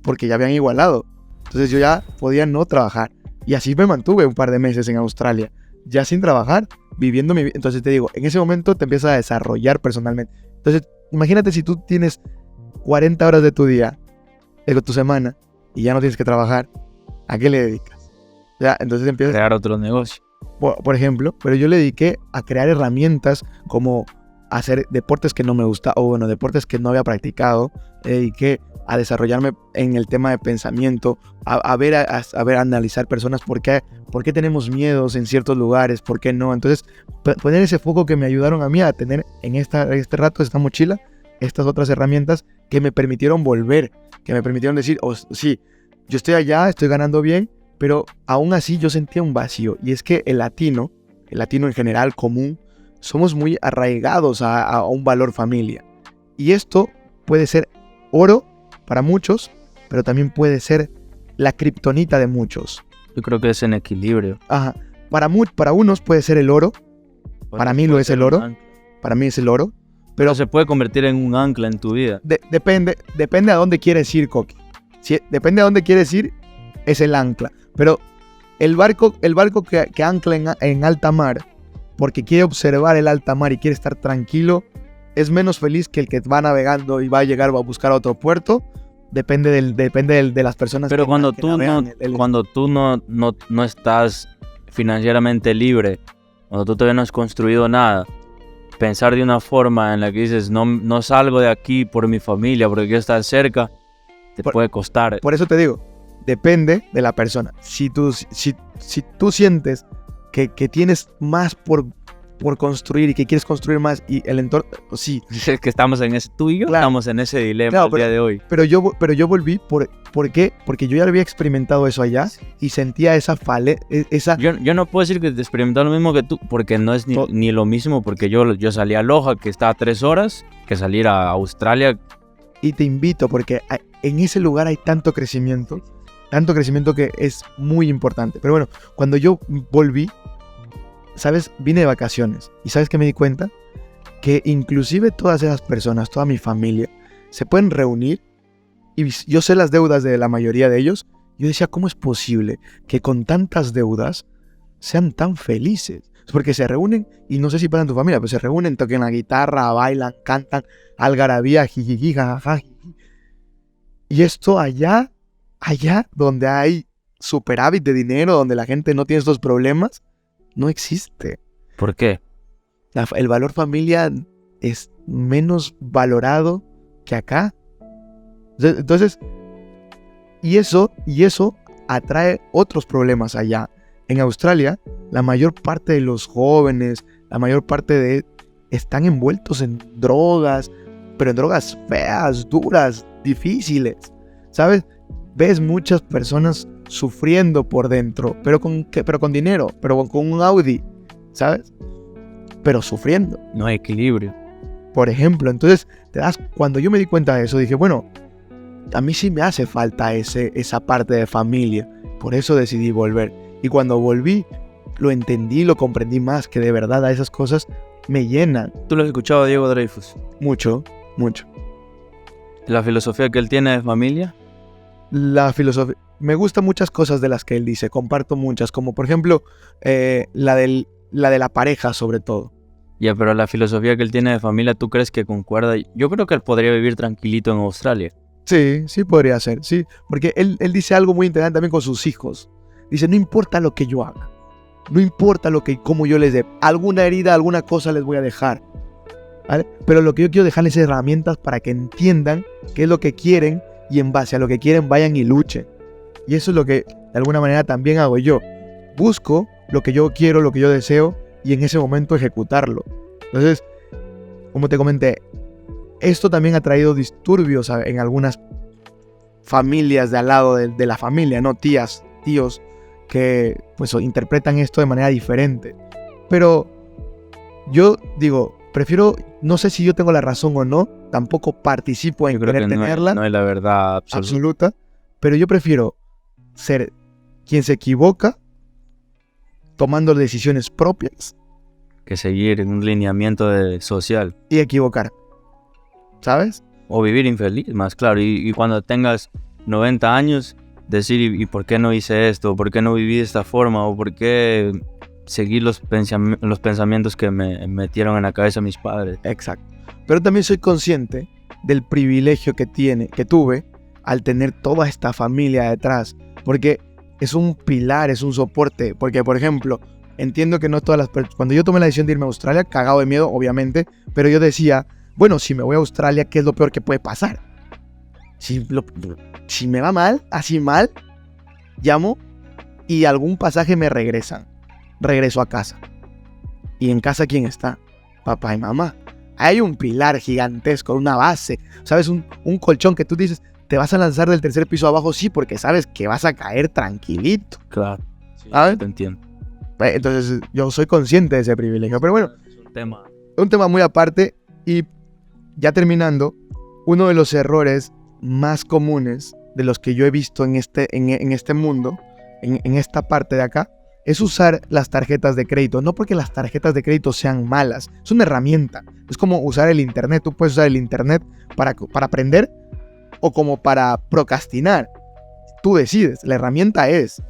porque ya habían igualado. Entonces yo ya podía no trabajar. Y así me mantuve un par de meses en Australia, ya sin trabajar, viviendo mi vida. Entonces te digo, en ese momento te empiezas a desarrollar personalmente. Entonces, imagínate si tú tienes 40 horas de tu día, de tu semana, y ya no tienes que trabajar, ¿a qué le dedicas? Ya, entonces empiezas a crear otro negocio. Por ejemplo, pero yo le dediqué a crear herramientas como hacer deportes que no me gusta, o bueno, deportes que no había practicado. Me dediqué a desarrollarme en el tema de pensamiento, a analizar personas, por qué tenemos miedos en ciertos lugares, por qué no. Entonces, poner ese foco que me ayudaron a mí a tener en este rato, esta mochila, estas otras herramientas que me permitieron volver, que me permitieron decir, sí, yo estoy allá, estoy ganando bien, pero aún así yo sentía un vacío. Y es que el latino en general común, somos muy arraigados a un valor familia. Y esto puede ser oro para muchos, pero también puede ser la kriptonita de muchos. Yo creo que es en equilibrio. Ajá. Para unos puede ser el oro. Para mí lo es el oro. Para mí es el oro. Pero se puede convertir en un ancla en tu vida. Depende a dónde quieres ir, Coqui. Depende a dónde quieres ir, es el ancla. Pero el barco que ancla en alta mar, porque quiere observar el alta mar y quiere estar tranquilo, es menos feliz que el que va navegando y va a buscar a otro puerto. Depende de las personas. Pero cuando tú no estás financieramente libre, cuando tú todavía no has construido nada, pensar de una forma en la que dices, no salgo de aquí por mi familia, porque quiero estar cerca, puede costar. Por eso te digo, depende de la persona. Si tú sientes que tienes más por construir y que quieres construir más y el entorno, sí. Es que estamos en ese, tú y yo estamos en ese dilema el día de hoy. Pero yo volví, ¿por qué? Porque yo ya había experimentado eso allá y sentía esa Yo no puedo decir que te experimentado lo mismo que tú, porque no es ni lo mismo, porque yo salí a Loja, que está a 3 horas, que salir a Australia. Y te invito, porque en ese lugar hay tanto crecimiento que es muy importante. Pero bueno, cuando yo volví, ¿sabes? Vine de vacaciones y ¿sabes qué me di cuenta? Que inclusive todas esas personas, toda mi familia, se pueden reunir y yo sé las deudas de la mayoría de ellos. Yo decía, ¿cómo es posible que con tantas deudas sean tan felices? Porque se reúnen, y no sé si pasa en tu familia, pero se reúnen, tocan la guitarra, bailan, cantan, algarabía, jijiji, jajaja. Y esto allá donde hay superávit de dinero, donde la gente no tiene estos problemas, no existe. ¿Por qué? El valor familia es menos valorado que acá. Entonces, y eso atrae otros problemas allá. En Australia, la mayor parte de los jóvenes, están envueltos en drogas, pero en drogas feas, duras, difíciles, ¿sabes? Ves muchas personas sufriendo por dentro, pero con dinero, pero con un Audi, ¿sabes? Pero sufriendo. No hay equilibrio. Por ejemplo, entonces, cuando yo me di cuenta de eso, dije, bueno, a mí sí me hace falta esa parte de familia. Por eso decidí volver. Y cuando volví, lo entendí, lo comprendí más, que de verdad a esas cosas me llenan. ¿Tú lo has escuchado a Diego Dreyfus? Mucho, mucho. ¿La filosofía que él tiene de familia? La filosofía... Me gustan muchas cosas de las que él dice, comparto muchas, como por ejemplo, la de la pareja sobre todo. Ya, pero la filosofía que él tiene de familia, ¿tú crees que concuerda? Yo creo que él podría vivir tranquilito en Australia. Sí podría ser, sí. Porque él dice algo muy interesante también con sus hijos. Dice, no importa lo que yo haga, no importa cómo yo les dé, alguna herida, alguna cosa les voy a dejar, ¿vale? Pero lo que yo quiero dejarles es herramientas para que entiendan qué es lo que quieren y en base a lo que quieren vayan y luchen. Y eso es lo que de alguna manera también hago yo. Busco lo que yo quiero, lo que yo deseo y en ese momento ejecutarlo. Entonces, como te comenté, esto también ha traído disturbios en algunas familias de al lado de la familia, ¿no? Tías, tíos, que pues interpretan esto de manera diferente. Pero yo digo, prefiero, no sé si yo tengo la razón o no, tampoco participo en querer tenerla. No hay la verdad absoluta, pero yo prefiero ser quien se equivoca tomando decisiones propias que seguir en un lineamiento social. Y equivocar, ¿sabes? O vivir infeliz, más claro. Y cuando tengas 90 años, decir, ¿y por qué no hice esto? ¿Por qué no viví de esta forma? ¿O por qué seguir los pensamientos que me metieron en la cabeza mis padres? Exacto. Pero también soy consciente del privilegio que tuve al tener toda esta familia detrás. Porque es un pilar, es un soporte. Porque, por ejemplo, entiendo que no todas las personas... Cuando yo tomé la decisión de irme a Australia, cagado de miedo, obviamente, pero yo decía, bueno, si me voy a Australia, ¿qué es lo peor que puede pasar? Si me va mal, así mal, llamo y algún pasaje me regresan. Regreso a casa. ¿Y en casa quién está? Papá y mamá. Hay un pilar gigantesco, una base, ¿sabes? Un colchón que tú dices, ¿te vas a lanzar del tercer piso abajo? Sí, porque sabes que vas a caer tranquilito. Claro. Sí, ¿sabes? te entiendo. Entonces yo soy consciente de ese privilegio. Pero bueno, Es un tema muy aparte. Y ya terminando, uno de los errores más comunes de los que yo he visto en este mundo, en esta parte de acá, es usar las tarjetas de crédito. No porque las tarjetas de crédito sean malas, es una herramienta. Es como usar el internet. Tú puedes usar el internet para aprender o como para procrastinar. Tú decides. La herramienta es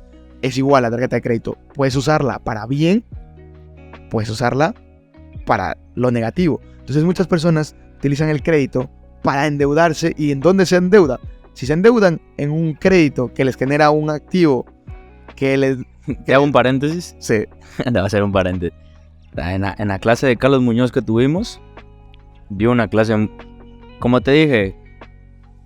igual a la tarjeta de crédito. Puedes usarla para bien, puedes usarla para lo negativo. Entonces muchas personas utilizan el crédito para endeudarse. ¿Y en dónde se endeuda? Si se endeudan en un crédito que les genera un activo que les... ¿Te hago un paréntesis? Sí. Te voy a hacer un paréntesis. En la clase de Carlos Muñoz que tuvimos, dio una clase, como te dije,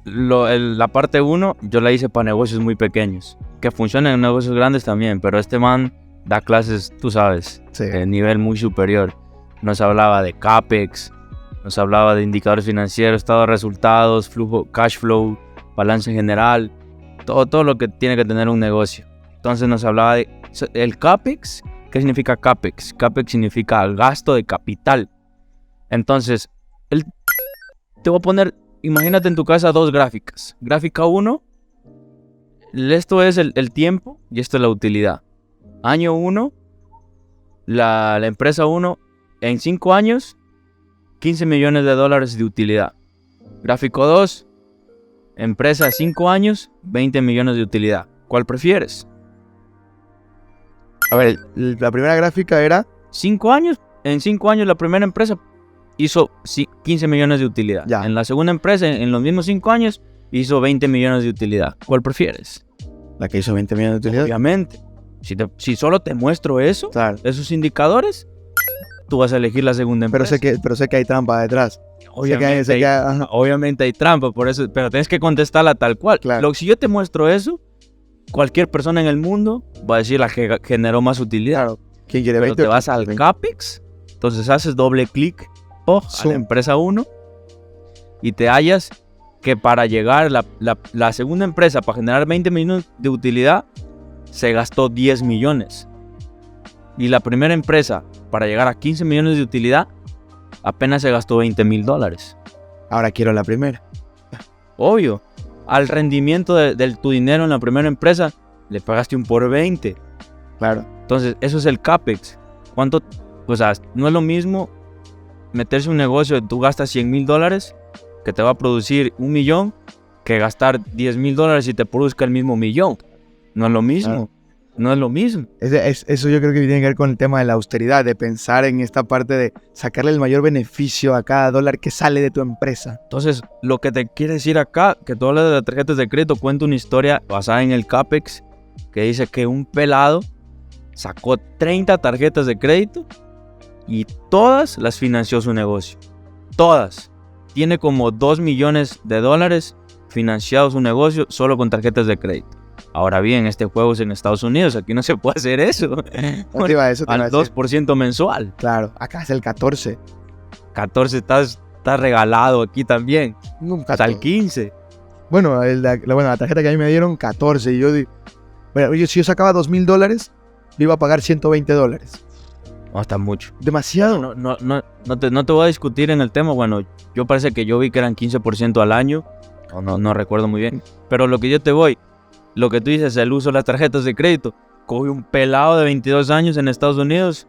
la parte 1 yo la hice para negocios muy pequeños, que funcionan en negocios grandes también, pero este man da clases, tú sabes, Sí. de nivel muy superior. Nos hablaba de CAPEX, nos hablaba de indicadores financieros, estado de resultados, flujo, cash flow, balance general, todo lo que tiene que tener un negocio. Entonces nos hablaba de el CAPEX. ¿Qué significa CAPEX? CAPEX significa gasto de capital. Entonces, te voy a poner, imagínate en tu casa 2 gráficas. Gráfica 1, esto es el tiempo y esto es la utilidad. Año 1, la empresa 1, en 5 años, $15 millones de utilidad. Gráfico 2, empresa 5 años, $20 millones de utilidad. ¿Cuál prefieres? A ver, la primera gráfica era... 5 años. En 5 años la primera empresa hizo 15 millones de utilidad. Ya. En la segunda empresa, en los mismos 5 años, hizo 20 millones de utilidad. ¿Cuál prefieres? La que hizo 20 millones de utilidad. Obviamente. Si solo te muestro eso, Claro. esos indicadores, tú vas a elegir la segunda empresa. Pero sé que hay trampa detrás. Ajá. Obviamente hay trampa, por eso, pero tienes que contestarla tal cual. Claro. Si yo te muestro eso, cualquier persona en el mundo va a decir la que generó más utilidad. Claro. ¿Quién quiere Pero 20? te vas al CAPEX, entonces haces doble clic a la empresa 1 y te hallas que para llegar la segunda empresa, para generar 20 millones de utilidad, se gastó 10 millones. Y la primera empresa, para llegar a 15 millones de utilidad, apenas se gastó $20,000. Ahora quiero la primera. Obvio, al rendimiento de tu dinero en la primera empresa, le pagaste un por 20. Claro. Entonces, eso es el CAPEX. ¿Cuánto? O sea, no es lo mismo meterse un negocio de tú gastas $100,000 que te va a producir 1 millón que gastar $10,000 y te produzca el mismo millón. No es lo mismo. Claro. No es lo mismo. Eso yo creo que tiene que ver con el tema de la austeridad, de pensar en esta parte de sacarle el mayor beneficio a cada dólar que sale de tu empresa. Entonces, lo que te quiere decir acá, que tú hablas de las tarjetas de crédito, cuenta una historia basada en el CAPEX, que dice que un pelado sacó 30 tarjetas de crédito y todas las financió su negocio. Todas. Tiene como $2 millones financiado su negocio solo con tarjetas de crédito. Ahora bien, este juego es en Estados Unidos, aquí no se puede hacer eso. No te iba a eso, te iba a Al decir. 2% mensual. Claro, acá es el 14. 14 estás regalado aquí también. Nunca. Hasta el 15. Bueno, la tarjeta que a mí me dieron, 14. Y si yo sacaba $2,000, le iba a pagar $120. No, está mucho. Demasiado. No te voy a discutir en el tema. Bueno, yo parece que yo vi que eran 15% al año. No recuerdo muy bien. Pero lo que yo te voy, lo que tú dices, el uso de las tarjetas de crédito. Coge un pelado de 22 años en Estados Unidos,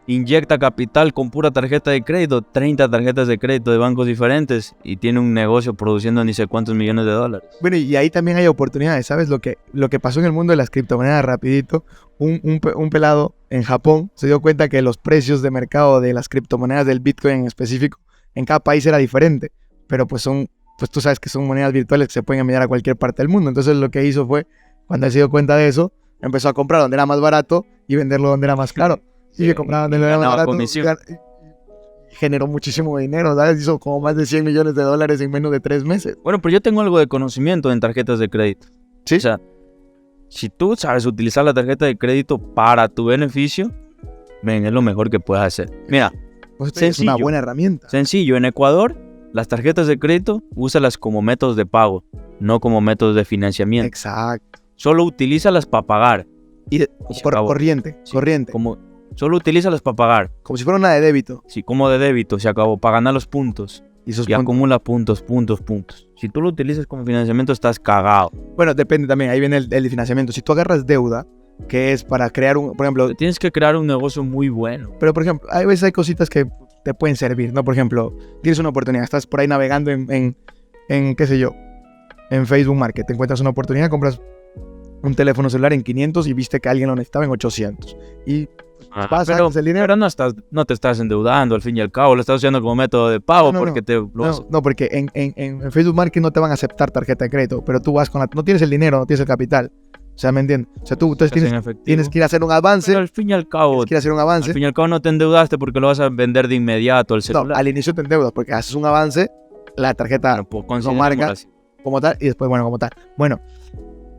inyecta capital con pura tarjeta de crédito, 30 tarjetas de crédito de bancos diferentes y tiene un negocio produciendo ni sé cuántos millones de dólares. Bueno, y ahí también hay oportunidades, ¿sabes? Lo que pasó en el mundo de las criptomonedas rapidito, un pelado en Japón se dio cuenta que los precios de mercado de las criptomonedas del Bitcoin en específico, en cada país era diferente, pero pues tú sabes que son monedas virtuales que se pueden enviar a cualquier parte del mundo. Entonces lo que hizo fue, cuando él se dio cuenta de eso, empezó a comprar donde era más barato y venderlo donde era más caro. Y que compraba donde era más barato comisión. y generó muchísimo dinero, ¿sabes? Hizo como más de $100 millones en menos de 3 meses. Bueno, pero yo tengo algo de conocimiento en tarjetas de crédito. ¿Sí? O sea, si tú sabes utilizar la tarjeta de crédito para tu beneficio, es lo mejor que puedes hacer. Mira, Pues es una sencillo. buena herramienta. Sencillo, en Ecuador, las tarjetas de crédito, úsalas como métodos de pago, no como métodos de financiamiento. Exacto. Solo utilízalas para pagar. Y se acabó. corriente. Sí, Corriente. Solo utilízalas para pagar. Como si fuera una de débito. Sí, como de débito, se acabó, para ganar los puntos. Y esos Y puntos. acumula puntos. Si tú lo utilizas como financiamiento, estás cagado. Bueno, depende también. Ahí viene el financiamiento. Si tú agarras deuda, que es para crear por ejemplo, Tienes que crear un negocio muy bueno. pero por ejemplo, hay veces hay cositas que te pueden servir, ¿no? Por ejemplo, tienes una oportunidad, estás por ahí navegando en qué sé yo, en Facebook Market, te encuentras una oportunidad, compras un teléfono celular en 500 y viste que alguien lo necesitaba en 800. Y vas, pero, sacas el dinero. pero no te estás endeudando, al fin y al cabo, lo estás usando como método de pago porque te... No, porque en Facebook Market no te van a aceptar tarjeta de crédito, pero tú vas no tienes el dinero, no tienes el capital. O sea, ¿me entiendes? O sea, tú tienes que ir a hacer un avance. Pero al fin y al cabo, Tienes que ir a hacer un avance. al fin y al cabo no te endeudaste porque lo vas a vender de inmediato al celular. No, al inicio te endeudas porque haces un avance, la tarjeta Bueno, pues, lo considerémoslo marca así. como tal y después, bueno, como tal. Bueno,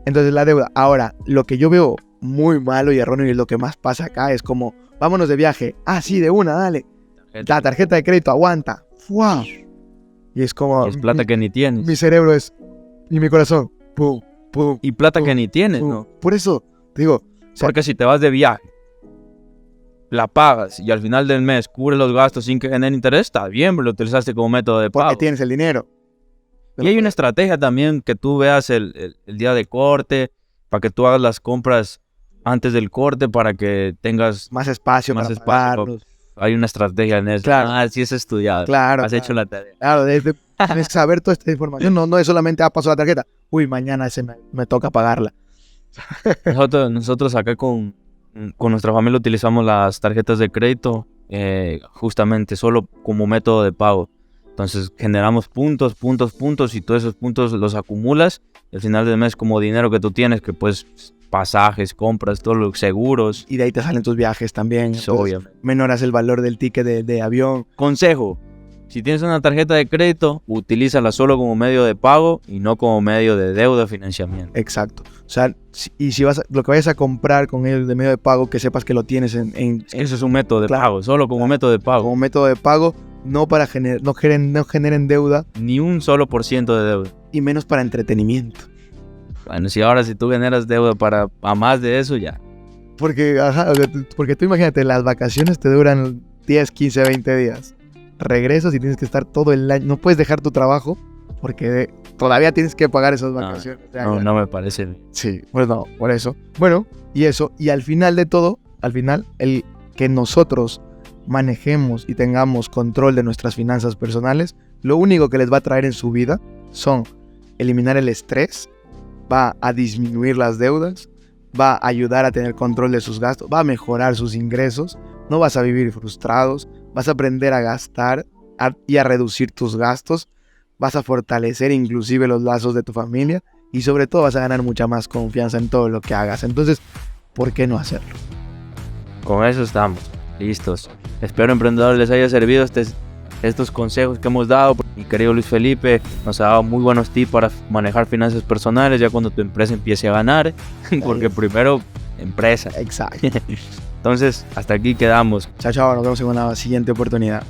entonces la deuda. Ahora, lo que yo veo muy malo y erróneo y lo que más pasa acá es como, vámonos de viaje. Ah, sí, de una, dale. La tarjeta de crédito aguanta. ¡Fua! Y es como... Es plata que ni tienes. Mi cerebro es... Y mi corazón. Pum, pum. Y plata que ni tienes, pum. ¿no? Por eso, te digo... o sea, Porque si te vas de viaje, la pagas y al final del mes cubre los gastos sin que genere interés, está bien, pero lo utilizaste como método de porque pago. tienes el dinero. Y hay una estrategia también que tú veas el día de corte para que tú hagas las compras antes del corte para que tengas Más espacio más para espacio. pagarlos. Hay una estrategia en eso. Claro. Sí es estudiado. Claro, Has claro. hecho la tarea. Claro, tienes que saber toda esta información. No es solamente, paso la tarjeta. Uy, mañana me toca pagarla. Nosotros acá con nuestra familia utilizamos las tarjetas de crédito justamente solo como método de pago. Entonces generamos puntos y todos esos puntos los acumulas y al final del mes como dinero que tú tienes, que pues pasajes, compras, todos los seguros. Y de ahí te salen tus viajes también. Entonces, Obviamente. menoras el valor del ticket de avión. Consejo, si tienes una tarjeta de crédito, utilízala solo como medio de pago y no como medio de deuda o financiamiento. Exacto. O sea, y si lo que vayas a comprar con él de medio de pago, que sepas que lo tienes Eso es un método de Claro. pago, solo como método de pago. como método de pago, no para no generen deuda Ni un solo % de deuda. y menos para entretenimiento. Bueno, si tú generas deuda a más de eso, ya. Porque, o sea, porque tú imagínate, las vacaciones te duran 10, 15, 20 días. Regresas y tienes que estar todo el año. No puedes dejar tu trabajo porque todavía tienes que pagar esas vacaciones. O sea, No me parece bien. Sí, pues no, por eso. Bueno, y eso. Y al final de todo, el que nosotros manejemos y tengamos control de nuestras finanzas personales, lo único que les va a traer en su vida son eliminar el estrés, va a disminuir las deudas, va a ayudar a tener control de sus gastos, va a mejorar sus ingresos, no vas a vivir frustrados, vas a aprender a gastar y a reducir tus gastos, vas a fortalecer inclusive los lazos de tu familia y sobre todo vas a ganar mucha más confianza en todo lo que hagas. Entonces, ¿por qué no hacerlo? Con eso estamos. Listos. Espero, emprendedores, les haya servido estos consejos que hemos dado. Mi querido Luis Felipe nos ha dado muy buenos tips para manejar finanzas personales ya cuando tu empresa empiece a ganar. Porque primero, empresa. Exacto. Entonces, hasta aquí quedamos. Chao, chao. Nos vemos en una siguiente oportunidad.